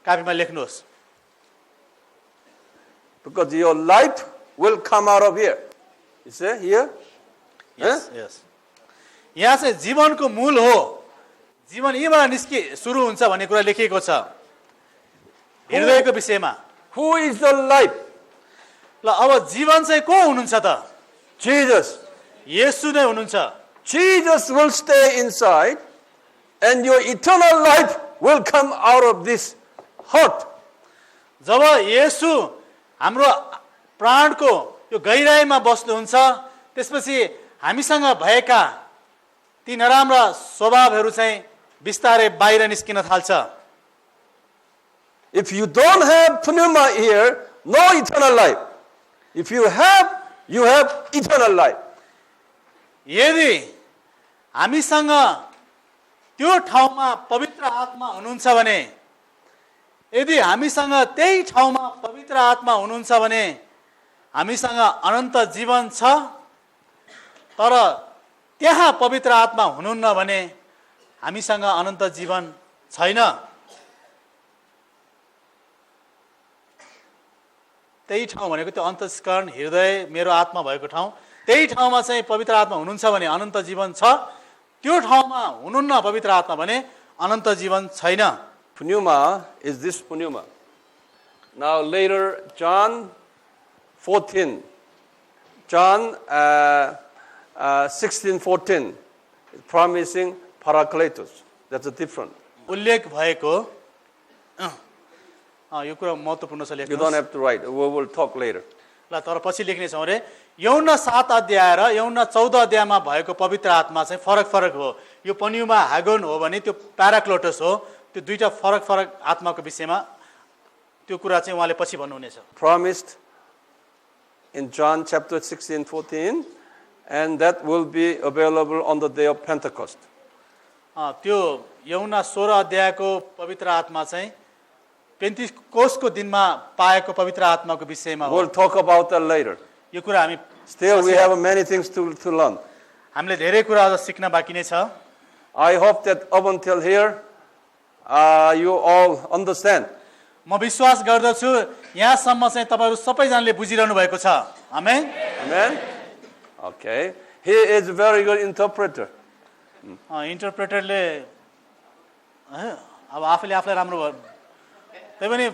कापीमा लेख्नुहोस्। Because your life will come out of here. You say here? Yes, yes. यहाँ चाहिँ जीवनको मूल हो, जीवन यहीँबाट सुरु हुन्छ भन्ने कुरा लेखिएको छ हृदयको विषयमा। Who is the life? ल अब जीवन चाहिँ को हुनुहुन्छ त? Jesus. येशू नै हुनुहुन्छ। Jesus will stay inside and your eternal life will come out of this heart. जब येशू हाम्रो प्राणको यो गहिराईमा बस्नुहुन्छ, त्यसपछि हामीसँग भएका ती नराम्रा स्वभावहरू चाहिँ बिस्तारै बाहिर निस्किन थाल्छ। If you don't have pneuma here, no eternal life. If you have, you have eternal life. यदि हामीसँग त्यो ठाउँमा पवित्र आत्मा हुनुहुन्छ भने, यदि हामीसँग त्यही ठाउँमा पवित्र आत्मा हुनुहुन्छ भने हामीसँग अनन्त जीवन छ। तर त्यहाँ पवित्र आत्मा हुनुहुन्न भने हामीसँग अनन्त जीवन छैन। त्यही ठाउँ भनेको त्यो अन्तस्करण हृदय मेरो आत्मा भएको ठाउँ, त्यही ठाउँमा चाहिँ पवित्र आत्मा हुनुहुन्छ भने अनन्त जीवन छ, त्यो ठाउँमा हुनुहुन्न पवित्र आत्मा भने अनन्त जीवन छैन। Pneuma is this pneuma. Now later, John 14, John 16:14, promising Paracletus. That's a different. उल्लेख भएको यो कुरा महत्त्वपूर्ण छ, You लेख्नुहोस्। don't have to write. We will talk later. ल तर पछि लेख्नेछौँ अरे यौन 7 अध्याय र यौन 14 अध्यायमा भएको पवित्र आत्मा चाहिँ फरक फरक हो। यो पन्युमा हागोन हो भने त्यो प्याराक्लोटस हो। त्यो दुईटा फरक फरक आत्माको विषयमा त्यो कुरा चाहिँ उहाँले पछि भन्नुहुनेछ। Promised in John chapter 16:14, and that will be available on the day of Pentecost. त्यो यौना 16 अध्यायको पवित्र आत्मा चाहिँ पेन्टिकोस्टको दिनमा पाएको पवित्र आत्माको विषयमा हो। We'll talk about that later. यो कुरा हामी Still, we have many things to learn. हामीले धेरै कुरा अझ सिक्न बाँकी नै छ। I hope that up until here, you all understand. म विश्वास गर्दछु यहाँसम्म चाहिँ तपाईहरु सबैजनाले बुझिरहनु भएको छ। आमेन। Amen? Okay. He is a very good interpreter. इन्टरप्रेटरले अब आफैले आफूलाई राम्रो भयो त्यही पनि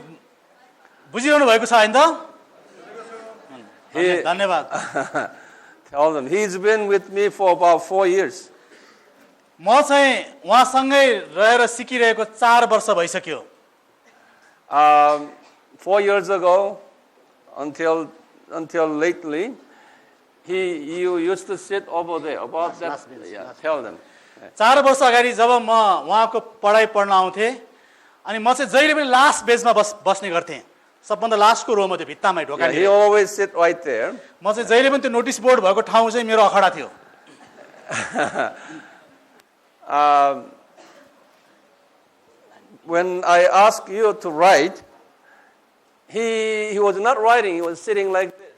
बुझिरहनु भएको छ हैन त? धन्यवाद। Tell them. He's been with me for about 4 years. म चाहिँ उहाँसँगै रहेर सिकिरहेको 4 वर्ष भइसक्यो। 4 years ago, until lately, you used to sit over there about that. Yeah, tell them. 4 वर्ष अगाडि जब म उहाँको पढाइ पढ्न आउँथेँ अनि म चाहिँ जहिले पनि लास्ट बेन्चमा बस्ने गर्थेँ। सबभन्दा लास्टको रोमा त्यो भित्तामै Yeah, ढोकाले। he always sit right there. म चाहिँ जहिले पनि त्यो नोटिस बोर्ड भएको ठाउँ चाहिँ मेरो अखडा थियो। When I asked you to write, he was not writing, he was sitting like this.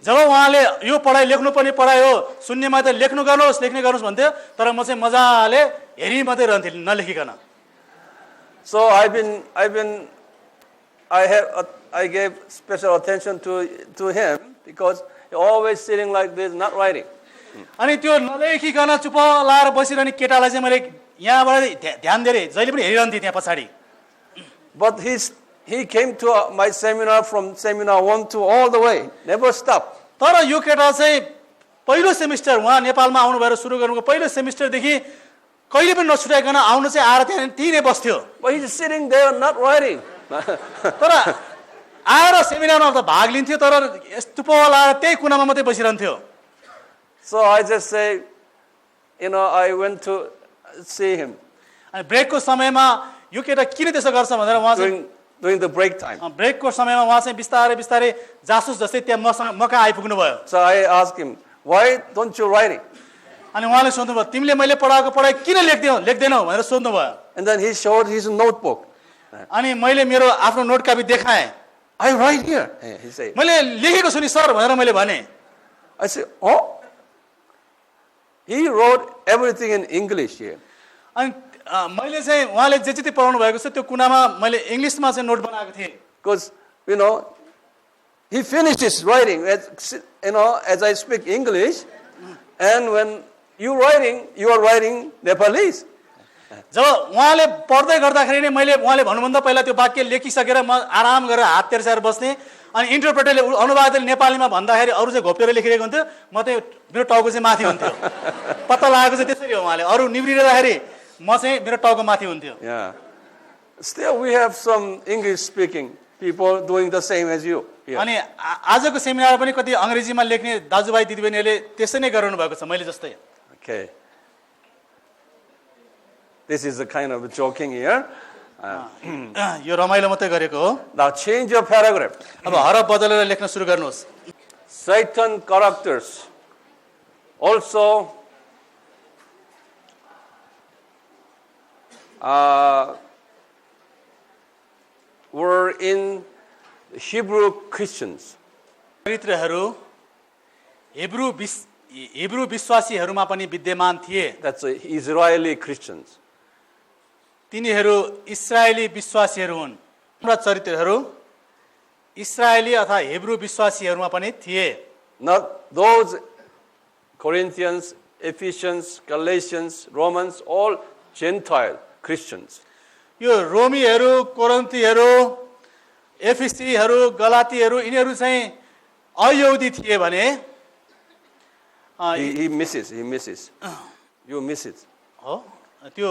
जब उहाँले यो पढाइ लेख्नुपर्ने पढाइ हो शून्यमा त लेख्ने गर्नुहोस् भन्थ्यो तर म चाहिँ मजाले हेरि मात्रै रहन्थेँ नलेखिकन। So I gave special attention to him because he always sitting like this, not writing. अनि त्यो नलेखिकन चुप लाएर बसिरहने केटालाई चाहिँ मैले यहाँबाट ध्यान दिएर जहिले पनि हेरिरहन्थेँ त्यहाँ पछाडि। But he came to my seminar from seminar 1 to all the way, never stopped. तर यो केटा चाहिँ पहिलो सेमिस्टर उहाँ नेपालमा आउनु भएर सुरु गर्नुको पहिलो सेमिस्टरदेखि कहिले पनि नछुटाइकन आउनु चाहिँ आएर त्यहाँ त्यही नै बस्थ्यो। But he's sitting there not writing. तर आएर सेमिनारमा त भाग लिन्थ्यो तर यस्तो लाएर त्यही कुनामा मात्रै बसिरहन्थ्यो। So I just say, I went to see him अनि ब्रेकको समयमा यो केटा किन त्यसो गर्छ भनेर उहाँ चाहिँ during the break time. ब्रेकको समयमा उहाँ चाहिँ बिस्तारै बिस्तारै जासुस जस्तै त्यहाँ मका आइपुग्नु भयो। So I asked him, why don't you write it? अनि उहाँले सोध्नुभयो तिमीले मैले पढाएको पढाइ किन लेख्दैनौ भनेर सोध्नुभयो। And then he showed his notebook. अनि मैले मेरो आफ्नो नोट कापी देखाएँ। I write here, he said. मैले लेखेको छु नि सर भनेर मैले भने। I said, oh. He wrote everything in English here. अनि मैले चाहिँ उहाँले जे जति पढाउनु भएको छ त्यो कुनामा मैले इङ्ग्लिसमा चाहिँ नोट बनाएको थिएँ। Because, he finished his writing, as I speak English, and when you are writing Nepalese. जब उहाँले पढ्दै गर्दाखेरि नै उहाँले भन्नुभन्दा पहिला त्यो वाक्य लेखिसकेर म आराम गरेर हात तेर्साएर बस्ने अनि इन्टरप्रेटरले अनुवादले नेपालीमा भन्दाखेरि अरू चाहिँ घोपेर लेखिरहेको हुन्थ्यो म चाहिँ मेरो टाउको चाहिँ माथि हुन्थ्यो। पत्ता लागेको चाहिँ त्यसरी हो उहाँले अरू निब्रिँदाखेरि म चाहिँ मेरो टाउको माथि हुन्थ्यो। Yeah. Still we have some English speaking people doing the same as you. अनि आजको सेमिनार पनि कति अंग्रेजीमा लेख्ने दाजुभाइ दिदीबहिनीहरूले त्यसै नै गराउनु भएको छ मैले जस्तै। Okay. This is a kind of joking here. यो रमाइलो मात्रै गरेको हो। Now change your paragraph. अब हरफ बदलेर लेख्न सुरु गर्नुहोस्। Satan characters also were in Hebrew Christians. चरित्रहरू हिब्रू विश्वासीहरूमा पनि विद्यमान थिए। That's Israeli Christians. तिनीहरू इस्राएली विश्वासीहरू हुन्। हाम्रा चरित्रहरू इस्राएली अथवा हिब्रू विश्वासीहरूमा पनि थिए। Not those Corinthians, Ephesians, Galatians, Romans, all Gentile Christians. यो रोमीहरू, कोरिन्थीहरू, एफिसीहरू, गलातीहरू यिनीहरू चाहिँ अयहुदी थिए भने He misses. You miss it. हो त्यो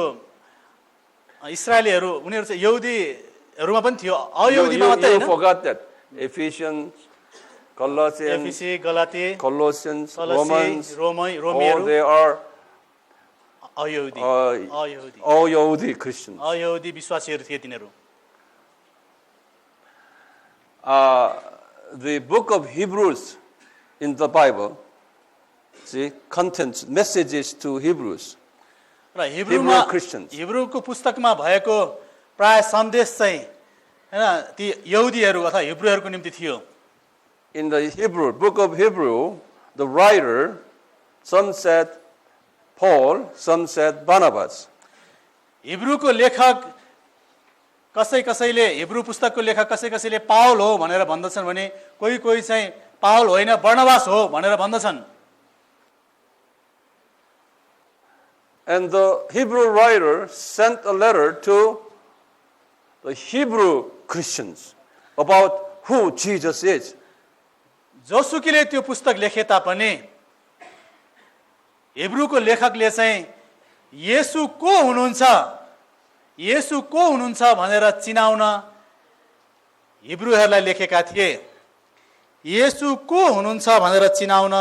इस्राएलीहरू उनीहरू चाहिँ यहुदीहरूमा पनि थियो, अयहुदीमा मात्रै You हैन। forgot that. Ephesians, Colossians, एफिसी, Galati, Colossians, Romans, all रोमीहरू they are अयहुदी all Yahudi Christians. अयहुदी विश्वासीहरू थिए तिनीहरू। The book of Hebrews in the Bible, see, contains messages to Hebrews. र Hebrew हिब्रूमा Christians. हिब्रूको पुस्तकमा भएको प्राय सन्देश चाहिँ हैन ती यहुदीहरू अथवा हिब्रूहरूको निम्ति थियो। In the Hebrew, book of Hebrew, the writer, some said Paul, some said Barnabas. हिब्रूको लेखक कसैले हिब्रू पुस्तकको लेखक कसैले पाउल हो भनेर भन्दछन् भने कोही चाहिँ पाउल होइन बर्नबास हो भनेर भन्दछन्। And the Hebrew writer sent a letter to the Hebrew Christians about who Jesus is. जोसुकीले त्यो पुस्तक लेखे तापनि हिब्रूको लेखकले चाहिँ येशू को हुनुहुन्छ भनेर चिनाउन हिब्रूहरूलाई लेखेका थिए। येशू को हुनुहुन्छ भनेर चिनाउन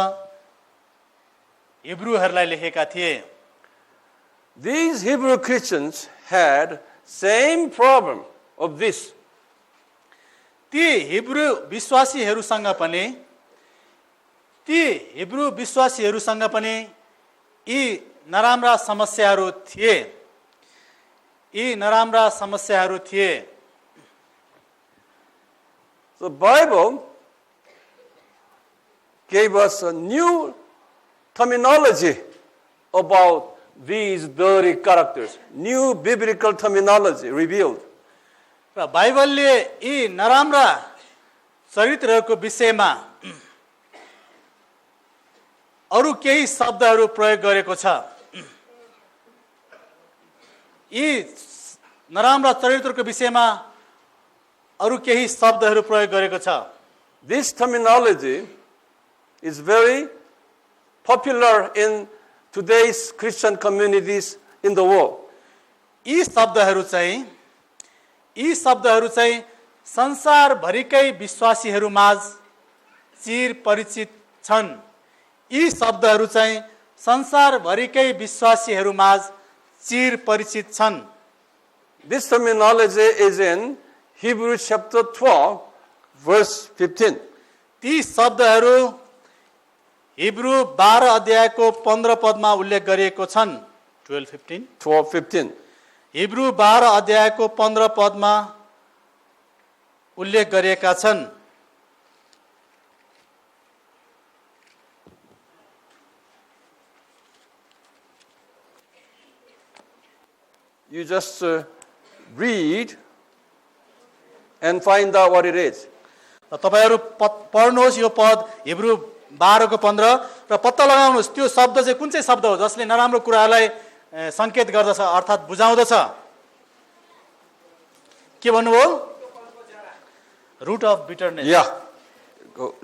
हिब्रूहरूलाई लेखेका थिए। These Hebrew Christians had same problem of this. ती हिब्रू विश्वासीहरूसँग पनि यी नराम्रा समस्याहरू थिए। The Bible gave us a new terminology about these dirty characters, new biblical terminology revealed. र बाइबलले यी नराम्रा चरित्रहरूको विषयमा अरू केही शब्दहरू प्रयोग गरेको छ। यी नराम्रा चरित्रको विषयमा अरू केही शब्दहरू प्रयोग गरेको छ। This terminology is very popular in today's Christian communities in the world. यी शब्दहरू चाहिँ संसारभरिकै विश्वासीहरूमाझ चिर परिचित छन्। यी शब्दहरू चाहिँ संसारभरिकै विश्वासीहरूमाझ चिर परिचित छन्। This terminology is in Hebrews chapter 12 verse 15. ती शब्दहरू हिब्रू 12 अध्यायको 15 पदमा उल्लेख गरिएको छन्। 12:15. हिब्रू 12 अध्यायको 15 पदमा उल्लेख गरिएका छन्। You just read and find out what it is. तपाईहरु पढ्नुहोस् यो पद हिब्रू 12 को 15 र पत्ता लगाउनुहोस् त्यो शब्द चाहिँ कुन चाहिँ शब्द हो जसले नराम्रो कुरालाई संकेत गर्दछ अर्थात बुझाउँदछ। के भन्नुभयो? Root of bitterness. Yeah.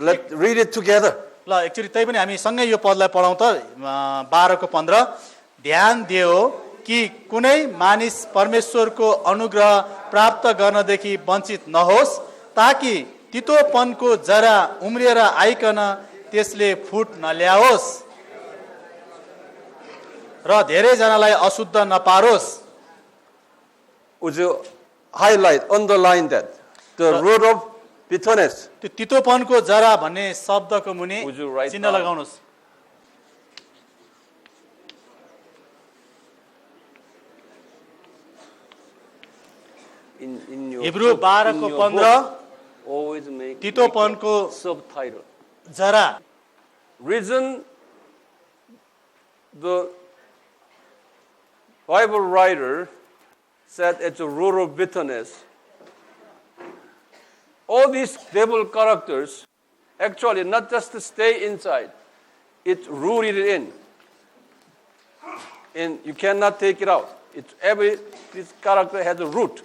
Let's read it together. ल एकचोटी तै पनि हामी सँगै यो पदलाई पढौं त। 12 को 15 ध्यान दियो कि कुनै मानिस परमेश्वरको अनुग्रह प्राप्त गर्नदेखि वञ्चित नहोस् ताकि तितोपनको जरा उम्रिएर आइकन त्यसले फुट नल्याओस् र धेरै जनालाई अशुद्ध नपारोस्। Would you highlight, underline that? The root of bitterness. त्यो तितोपनको जरा भन्ने शब्दको मुनि Would you write चिन्ह down? लगाउनुहोस्। In your हिब्रू 12 को 15 always make तितोपनको subtitle. जरा। Reason the Bible writer sat at the root of bitterness. All these devil characters actually not just stay inside, it's rooted in. And you cannot take it out. This character has a root.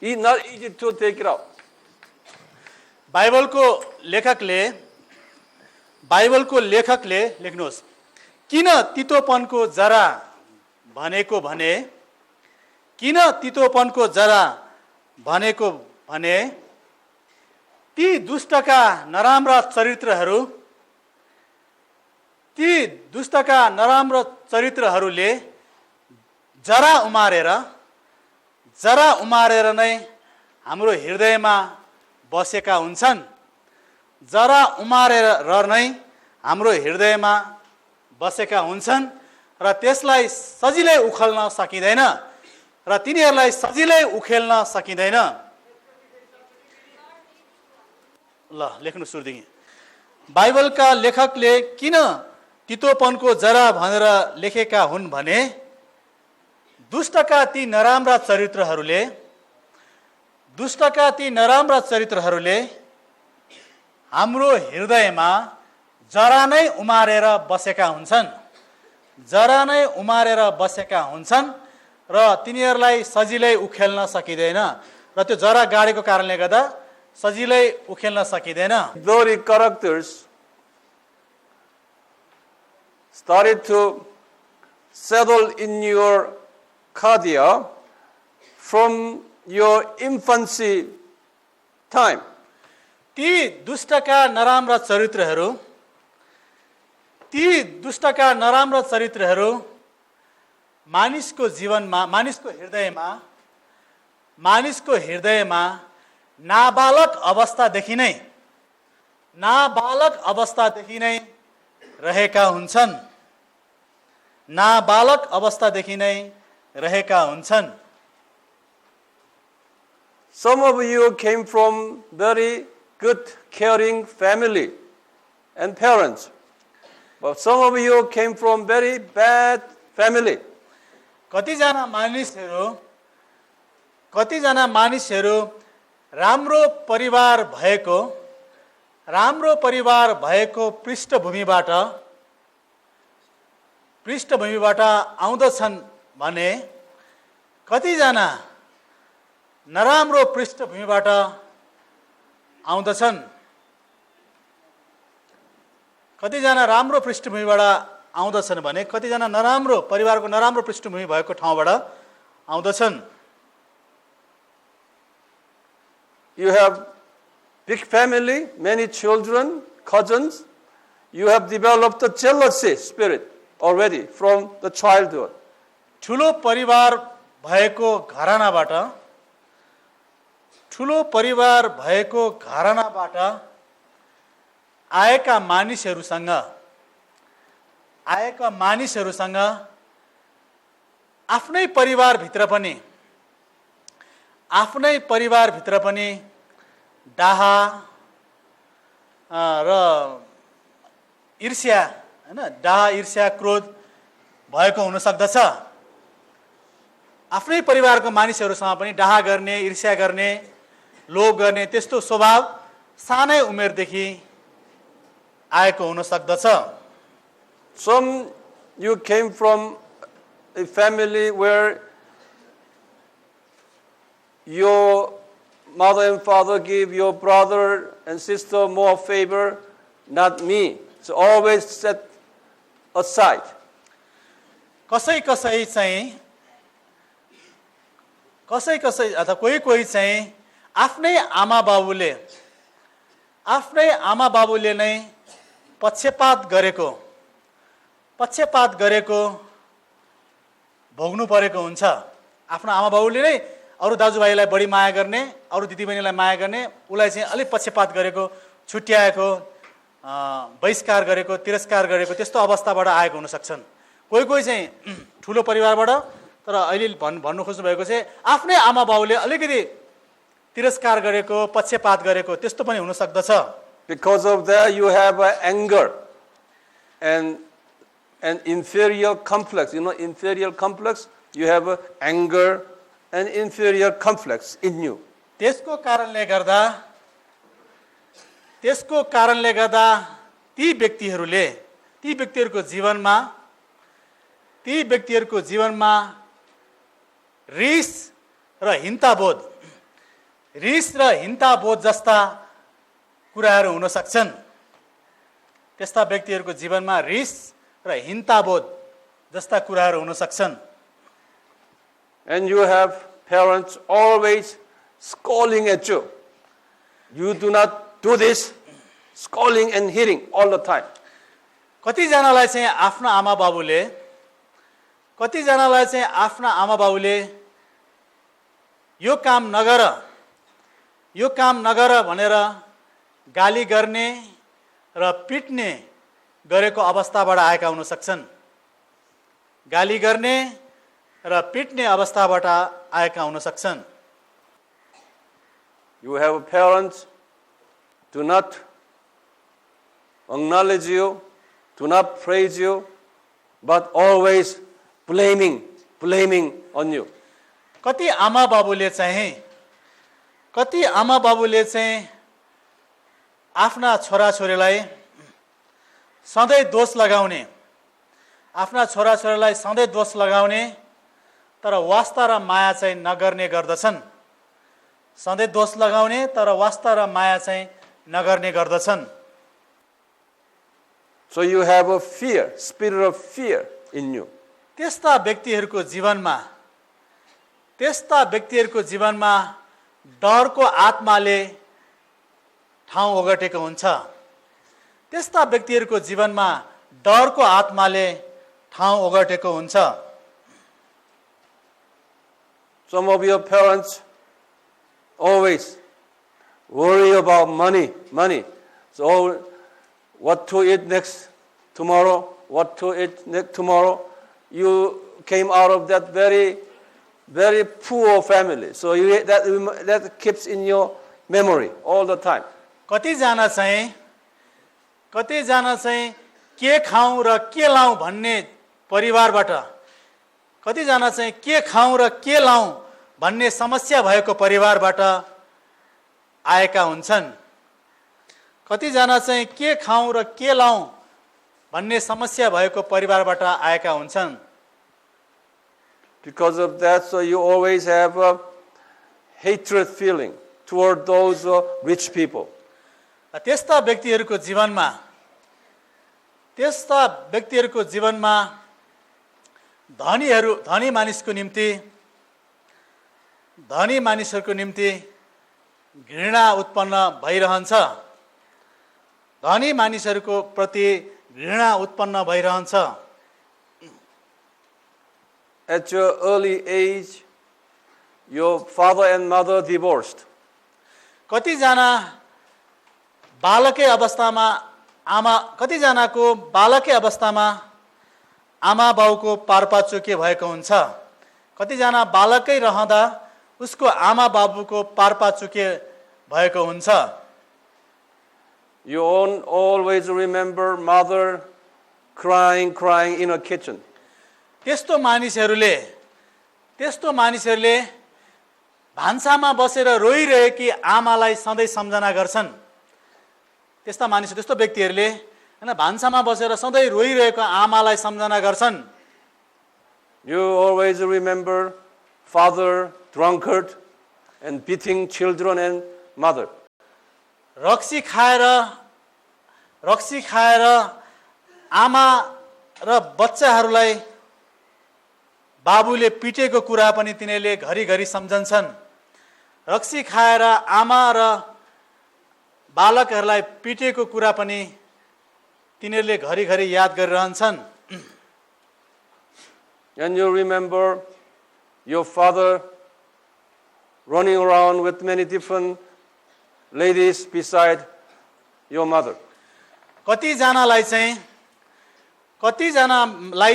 It's not easy to take it out. बाइबलको लेखकले लेख्नुहोस्, किन तितोपनको जरा भनेको भने, किन तितोपनको जरा भनेको भने ती दुष्टका नराम्रा चरित्रहरूले जरा उमारेर नै हाम्रो हृदयमा बसेका हुन्छन्। जरा उमारेर नै हाम्रो हृदयमा बसेका हुन्छन् र त्यसलाई सजिलै उखेल्न सकिँदैन र तिनीहरूलाई सजिलै उखेल्न सकिँदैन। ल लेख्नु सुरुदेखि। बाइबलका लेखकले किन तितोपनको जरा भनेर लेखेका हुन् भने दुष्टका ती नराम्रा चरित्रहरूले हाम्रो हृदयमा जरा नै उमारेर बसेका हुन्छन् र तिनीहरूलाई सजिलै उखेल्न सकिँदैन र त्यो जरा गाडेको कारणले गर्दा सजिलै उखेल्न सकिँदैन। Those characters started to settle in your cardia from your infancy time. ती दुष्टका नराम्रा चरित्रहरू मानिसको जीवनमा, मानिसको हृदयमा नाबालक अवस्थादेखि नै रहेका हुन्छन्। Some of you came from very good, caring family and parents, but some of you came from very bad family. कतिजना मानिसहरू राम्रो परिवार भएको पृष्ठभूमिबाट आउँदछन् भने कतिजना नराम्रो पृष्ठभूमिबाट आउँदछन्, कतिजना राम्रो पृष्ठभूमिबाट आउँदछन् भने कतिजना नराम्रो परिवारको नराम्रो पृष्ठभूमि भएको ठाउँबाट आउँदछन्। You have big family, many children, cousins. You have developed a jealousy spirit already from the childhood. ठुलो परिवार घरानाबाट आएका मानिसहरूसँग आफ्नै परिवारभित्र पनि डाहा र ईर्ष्या क्रोध भएको हुन सक्दछ। आफ्नै परिवारको मानिसहरूसँग पनि डाहा गर्ने, ईर्ष्या गर्ने, लोभ गर्ने त्यस्तो स्वभाव सानै उमेरदेखि आएको हुन सक्दछ। Some you came from a family where your mother and father give your brother and sister more favor, not me. So always set aside. कसै अथवा कोही चाहिँ आफ्नै आमा बाबुले नै पक्षपात गरेको भोग्नु परेको हुन्छ। आफ्नो आमा बाबुले नै अरू दाजुभाइलाई बढी माया गर्ने, अरू दिदीबहिनीलाई माया गर्ने, उसलाई चाहिँ अलिक पक्षपात गरेको, छुट्याएको, बहिष्कार गरेको, तिरस्कार गरेको त्यस्तो अवस्थाबाट आएको हुन सक्छन्। कोही चाहिँ ठुलो परिवारबाट, तर अहिले भन्नु खोज्नु भएको चाहिँ आफ्नै आमा बाबुले अलिकति तिरस्कार गरेको, पक्षपात गरेको त्यस्तो पनि हुन सक्दछ। Because of that you have anger and an inferior complex. You know inferior complex? You have anger an inferior complex in you. त्यसको कारणले गर्दा ती व्यक्तिहरूको जीवनमा रिस र हिंताबोध जस्ता कुराहरू हुन सक्छन्। त्यस्ता व्यक्तिहरूको जीवनमा रिस र हिंताबोध जस्ता कुराहरू हुन सक्छन्। And you have parents always scolding at you. You do not do this, scolding and hitting all the time. कतिजनालाई चाहिँ आफ्ना आमाबाबुले यो काम नगर भनेर गाली गर्ने र पिट्ने गरेको अवस्थाबाट आएका हुन सक्छन्। गाली गर्ने र पिट्ने अवस्थाबाट आएका हुन सक्छन्। You have parents do not acknowledge you, do not praise you, but always blaming on you. कति आमाबाबुले चाहिँ आफ्ना छोराछोरीलाई सधैँ दोष लगाउने तर वास्ता र माया चाहिँ नगर्ने गर्दछन्। सधैँ दोष लगाउने तर वास्ता र माया चाहिँ नगर्ने गर्दछन्। So you have a spirit of fear in you. त्यस्ता व्यक्तिहरूको जीवनमा डरको आत्माले ठाउँ ओगटेको हुन्छ। Some of your parents always worry about money. So what to eat tomorrow? You came out of that very, very poor family. So that keeps in your memory all the time. कतिजना चाहिँ के खाऊँ र के लाऊँ भन्ने भन्ने समस्या भएको परिवारबाट आएका हुन्छन्। कतिजना चाहिँ के खाऊँ र के लाऊँ भन्ने समस्या भएको परिवारबाट आएका हुन्छन्। Because of that, so you always have a hatred feeling toward those rich people. त्यस्ता व्यक्तिहरूको जीवनमा धनी मानिसहरूको निम्ति घृणा उत्पन्न भइरहन्छ। धनी मानिसहरूको प्रति घृणा उत्पन्न भइरहन्छ। At your early age, your father and mother divorced. कतिजनाको बालकै अवस्थामा आमा बाउको पारपाचुके भएको हुन्छ। कतिजना बालकै रहँदा उसको आमा बाबुको पारपाचुके भएको हुन्छ। You always remember mother crying in a kitchen. त्यस्तो मानिसहरूले भान्सामा बसेर रोइरहेकी आमालाई सधैँ सम्झना गर्छन्। त्यस्तो व्यक्तिहरूले भान्सामा बसेर सधैँ रोइरहेको आमालाई सम्झना गर्छन्। You always remember father drunkard and beating children and mother. रक्सी खाएर आमा र बच्चाहरूलाई बाबुले पिटेको कुरा पनि तिनीहरूले घरिघरि सम्झन्छन्। रक्सी खाएर आमा र बालकहरूलाई पिटेको कुरा पनि तिनीहरूले घरिघरि याद गरिरहन्छन्। And you remember your father running around with many different ladies beside your mother. कतिजनालाई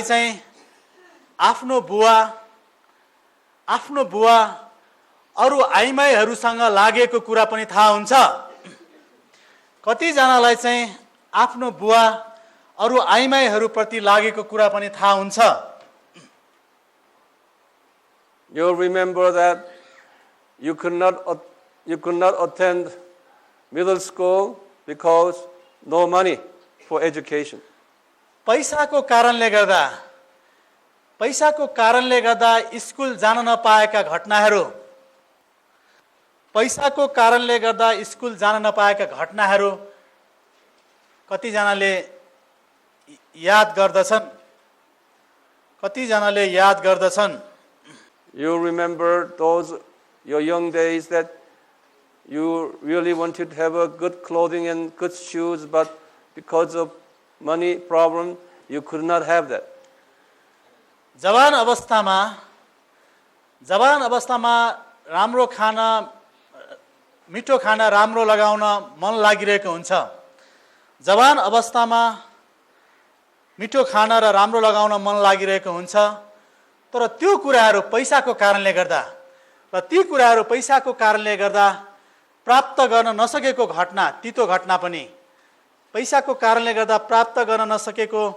चाहिँ आफ्नो बुवा अरू आइमाईहरूसँग लागेको कुरा पनि थाहा हुन्छ। कतिजनालाई चाहिँ आफ्नो बुवा अरू आइमाईहरूप्रति लागेको कुरा पनि थाहा हुन्छ। You remember that you could not attend middle school because no money for education. पैसाको कारणले गर्दा स्कुल जान नपाएका घटनाहरू, पैसाको कारणले गर्दा स्कुल जान नपाएका घटनाहरू कतिजनाले याद गर्दछन्? You remember your young days that you really wanted to have a good clothing and good shoes, but because of money problem, you could not have that. जवान अवस्थामा राम्रो खाना, मिठो खाना, राम्रो लगाउन मन लागिरहेको हुन्छ। जवान अवस्थामा मिठो खाना र राम्रो लगाउन मन लागिरहेको हुन्छ, तर त्यो कुराहरू पैसाको कारणले गर्दा प्राप्त गर्न नसकेको घटना, तीतो घटना पनि, पैसाको कारणले गर्दा प्राप्त गर्न नसकेको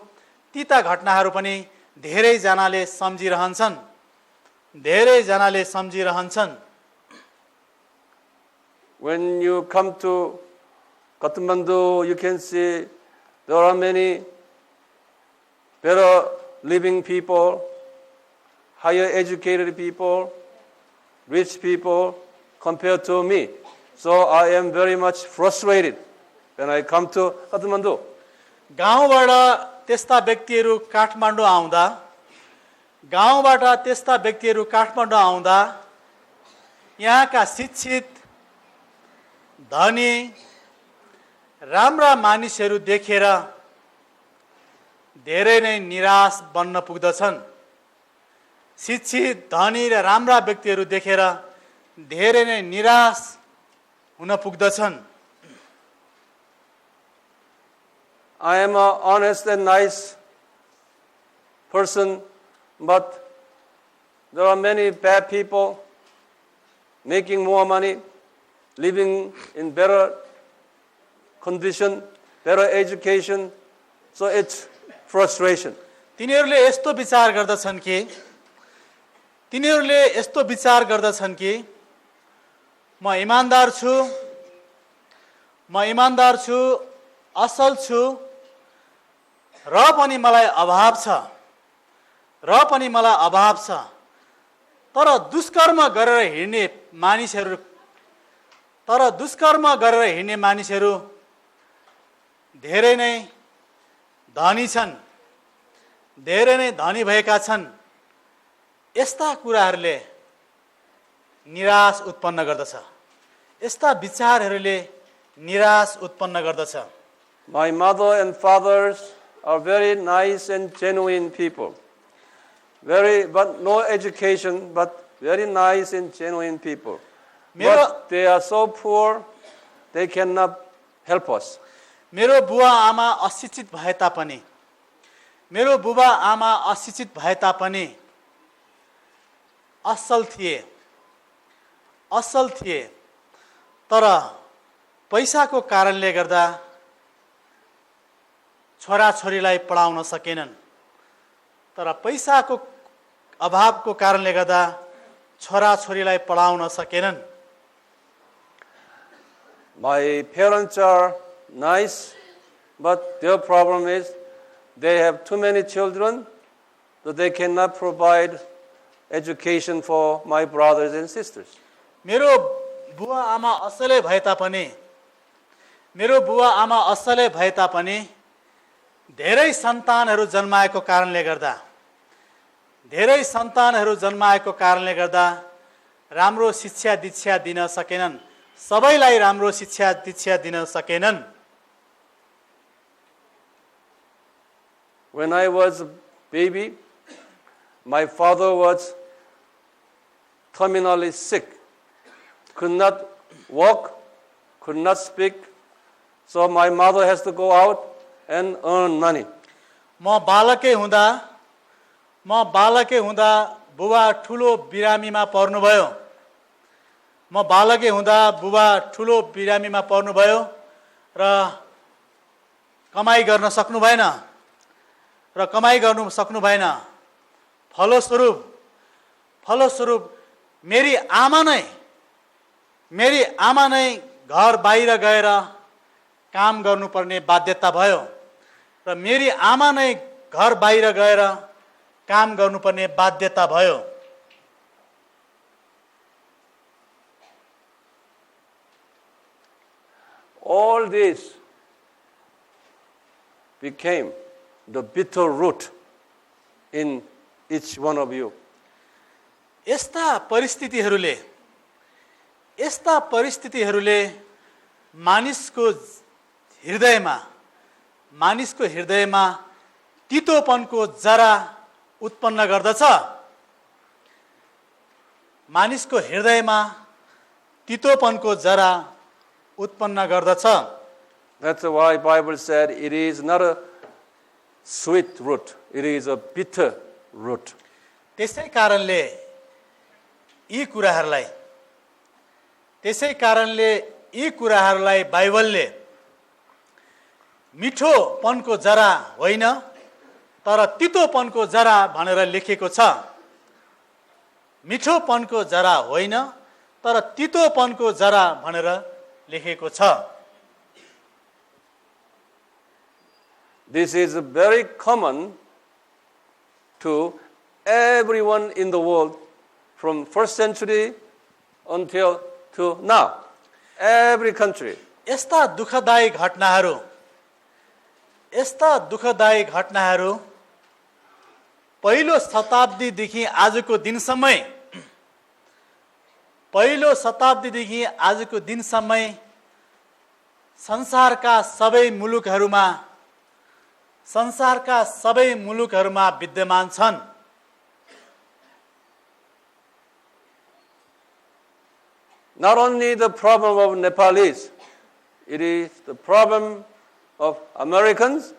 तीता घटनाहरू पनि धेरैजनाले सम्झिरहन्छन्। When you come to Kathmandu, you can see there are many better living people, higher educated people, rich people compared to me. So I am very much frustrated when I come to Kathmandu. गाउँबाट त्यस्ता व्यक्तिहरू काठमाडौँ आउँदा यहाँका शिक्षित, धनी, राम्रा मानिसहरू देखेर धेरै नै निराश बन्न पुग्दछन्। शिक्षित, धनी र राम्रा व्यक्तिहरू देखेर धेरै नै निराश हुन पुग्दछन्। I am an honest and nice person, but there are many bad people making more money, living in better condition, better education, so it's frustration. तिनीहरूले यस्तो विचार गर्दछन् कि म इमानदार छु, असल छु, र पनि मलाई अभाव छ, तर दुष्कर्म गरेर हिँड्ने मानिसहरू धेरै नै धनी भएका छन्। यस्ता कुराहरूले निराश उत्पन्न गर्दछ। यस्ता विचारहरूले निराश उत्पन्न गर्दछ। My mother and fathers are very nice and genuine people. But no education, but very nice and genuine people. But they are so poor, they cannot help us. मेरो बुबा आमा अशिक्षित भए तापनि असल थिए, तर पैसाको कारणले गर्दा छोराछोरीलाई पढाउन सकेनन्। तर पैसाको अभावको कारणले गर्दा छोराछोरीलाई पढाउन सकेनन्। My parents are nice, but their problem is they have too many children, so they cannot provide education for my brothers and sisters. मेरो बुवा आमा असलै भए तापनि धेरै सन्तानहरू जन्माएको कारणले गर्दा राम्रो शिक्षा दीक्षा दिन सकेनन्। सबैलाई राम्रो शिक्षा दीक्षा दिन सकेनन्। When I was a baby, my father was terminally sick, could not walk, could not speak, so my mother has to go out and earn money. म बालकै हुँदा बुबा ठुलो बिरामीमा पर्नुभयो र कमाई गर्न सक्नु भएन। फलस्वरूप मेरी आमा नै घर बाहिर गएर काम गर्नुपर्ने बाध्यता भयो र मेरी आमा नै घर बाहिर गएर काम गर्नुपर्ने बाध्यता भयो। All this became the bitter root in each one of you. यस्ता परिस्थितिहरूले मानिसको हृदयमा तीतोपनको जरा उत्पन्न गर्दछ। मानिसको हृदयमा तीतोपनको जरा उत्पन्न गर्दछ। That's why Bible said it is not a sweet root, it is a bitter root. त्यसै कारणले यी कुराहरूलाई बाइबलले मिठोपनको जरा होइन तर तीतोपनको जरा भनेर लेखेको छ। मिठोपनको जरा होइन तर तीतोपनको जरा भनेर लेखेको छ। This is very common to everyone in the world from first century until to now. Every country. यस्ता दुःखदायी घटनाहरू पहिलो शताब्दीदेखि आजको दिनसम्मै संसारका सबै मुलुकहरूमा विद्यमान छन्। Not only the problem of Nepalese, it is the problem of Americans,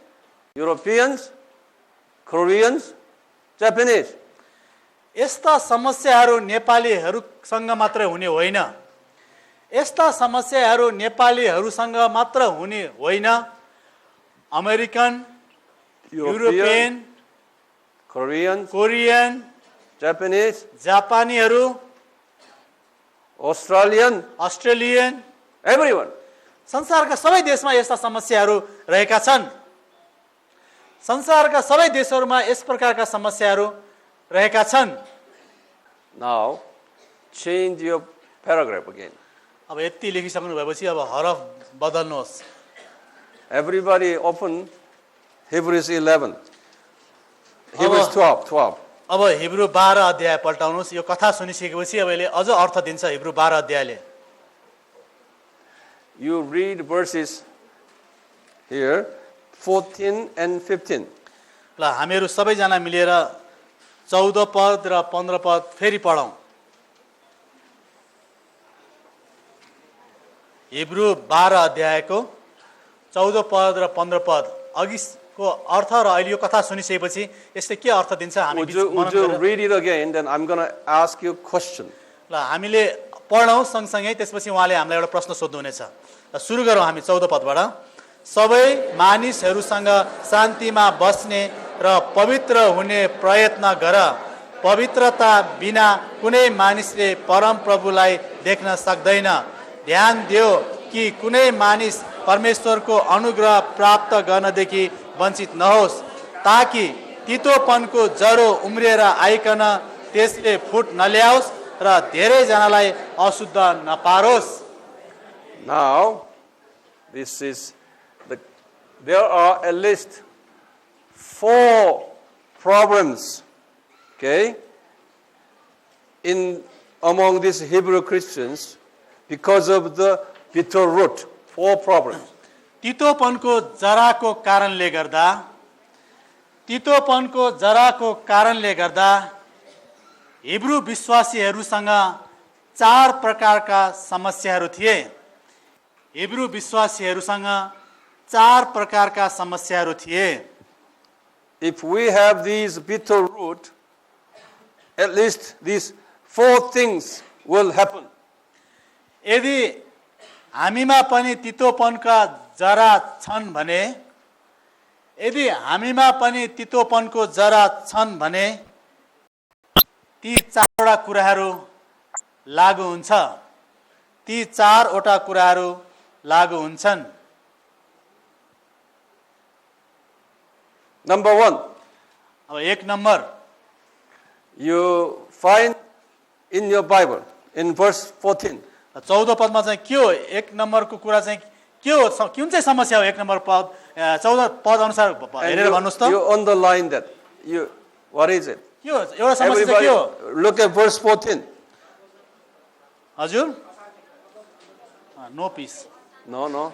Europeans, Koreans, Japanese. यस्ता समस्याहरू नेपालीहरूसँग मात्र हुने होइन। अमेरिकन, युरोपियन, कोरियन, जापानीहरू, अस्ट्रेलियन, everyone. संसारका सबै देशमा यस्ता समस्याहरू रहेका छन्। संसारका सबै देशहरूमा यस प्रकारका समस्याहरू रहेका छन्। Now, change your paragraph again. अब यति लेखिसक्नु भएपछि अब हरफ बदल्नुहोस्। Everybody open Hebrews 11. Hebrews 12. अब हिब्रू 12 अध्याय पल्टाउनुहोस्। यो कथा सुनिसकेपछि अब यसले अझ अर्थ दिन्छ। Hebrew 12 अध्यायले You read verses here 14 and 15. ल हामीहरू सबैजना मिलेर 14 पद र 15 पद फेरि पढौँ। हिब्रू 12 अध्यायको 14 पद र 15 पद अघिको अर्थ र अहिले यो कथा सुनिसकेपछि यसले के अर्थ दिन्छ हामी Would you read it again? Then I'm going to ask you a question. ल हामीले पढौँ सँगसँगै त्यसपछि उहाँले हामीलाई एउटा प्रश्न सोध्नुहुनेछ। ल सुरु गरौँ हामी 14 पदबाट। सबै मानिसहरूसँग शान्तिमा बस्ने र पवित्र हुने प्रयत्न गर। पवित्रता बिना कुनै मानिसले परम प्रभुलाई देख्न सक्दैन। ध्यान दियो कि कुनै मानिस परमेश्वरको अनुग्रह प्राप्त गर्नदेखि वञ्चित नहोस्, ताकि तीतोपनको जरो उम्रिएर आइकन त्यसले फुट नल्याओस् र धेरैजनालाई अशुद्ध नपारोस्। Now, there are at least 4 problems, okay, among these Hebrew Christians because of the bitter root. 4 problems. तीतोपनको जराको गर्दा हिब्रू विश्वासीहरूसँग 4 प्रकारका समस्याहरू थिए। हिब्रू विश्वासीहरूसँग 4 प्रकारका समस्याहरू थिए। If we have these bitter root, at least these 4 things will happen. यदि हामीमा पनि तीतोपनका जरा छन् भने ती 4 चारवटा कुराहरू लागू हुन्छ, ती चारवटा कुराहरू लागू हुन्छन्। Number 1, अब एक number you find in your Bible, in verse 14. 14 पदमा चाहिँ के हो? एक नम्बरको कुरा चाहिँ के हो? कुन चाहिँ समस्या हो? एक नम्बर पद 14 पद अनुसार And हेरेर भन्नुहोस् त। you underline that. What is it? के हो? एउटा समस्या चाहिँ Everybody, के हो? look at verse 14. हजुर, no peace, No.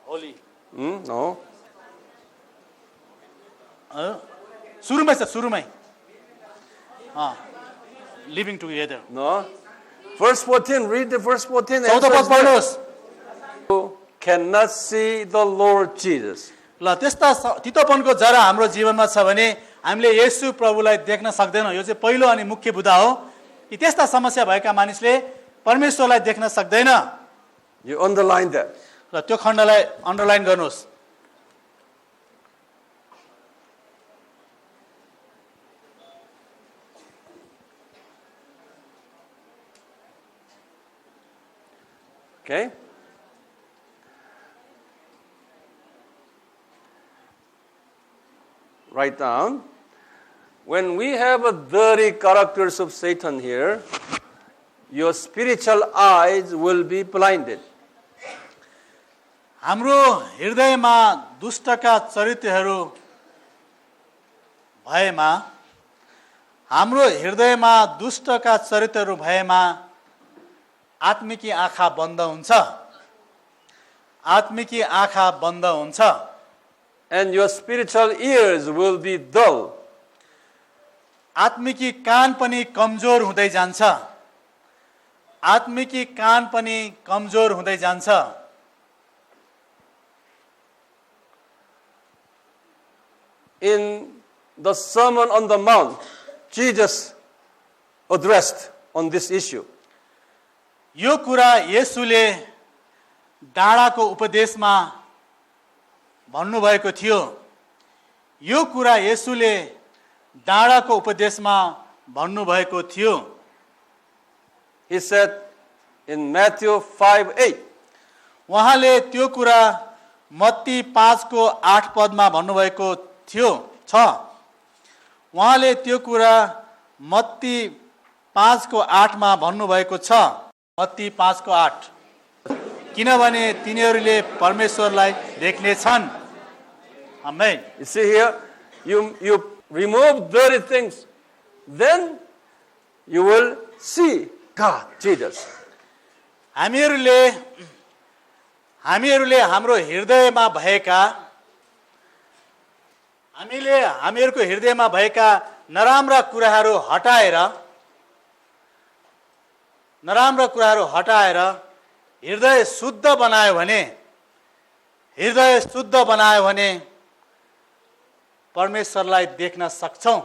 Holy, No. सुरुमै छ, सुरुमै living together. No. Verse 14, read the verse 14. 14 पद पढ्नुहोस्। You cannot see the Lord Jesus. ल, त्यस्ता तितोपनको जरा हाम्रो जीवनमा छ भने हामीले येशू प्रभुलाई देख्न सक्दैनौँ। यो चाहिँ पहिलो अनि मुख्य बुदा हो कि त्यस्ता समस्या भएका मानिसले परमेश्वरलाई देख्न सक्दैन। You underline that. र त्यो खण्डलाई अन्डरलाइन गर्नुहोस्। Okay? Write down. When we have a dirty characters of Satan here, your spiritual eyes will be blinded. हाम्रो हृदयमा दुष्टका चरित्रहरू भएमा, हाम्रो हृदयमा दुष्टका चरित्रहरू भएमा आत्मिकी आँखा बन्द हुन्छ, आत्मिकी आँखा बन्द हुन्छ। And your spiritual ears will be dull. आत्मिकी कान पनि कमजोर हुँदै जान्छ, आत्मिकी कान पनि कमजोर हुँदै जान्छ। In the Sermon on the Mount, Jesus addressed on this issue. यो कुरा येशूले डाँडाको उपदेशमा भन्नुभएको थियो। यो कुरा येशूले डाँडाको उपदेशमा भन्नुभएको थियो। He said in Matthew 5:8, उहाँले त्यो कुरा मत्ती 5:8 पदमा भन्नुभएको थियो छ। उहाँले त्यो कुरा मत्ती 5:8 मा भन्नुभएको छ। मत्ती 5:8, किनभने तिनीहरूले परमेश्वरलाई देख्नेछन्। आमेन। you see here, you remove dirty things, then you will see God, Jesus. हामीहरूले हाम्रो हृदयमा भएका हामीहरूको हृदयमा भएका नराम्रा कुराहरू हटाएर हृदय शुद्ध बनायो भने परमेश्वरलाई देख्न सक्छौं।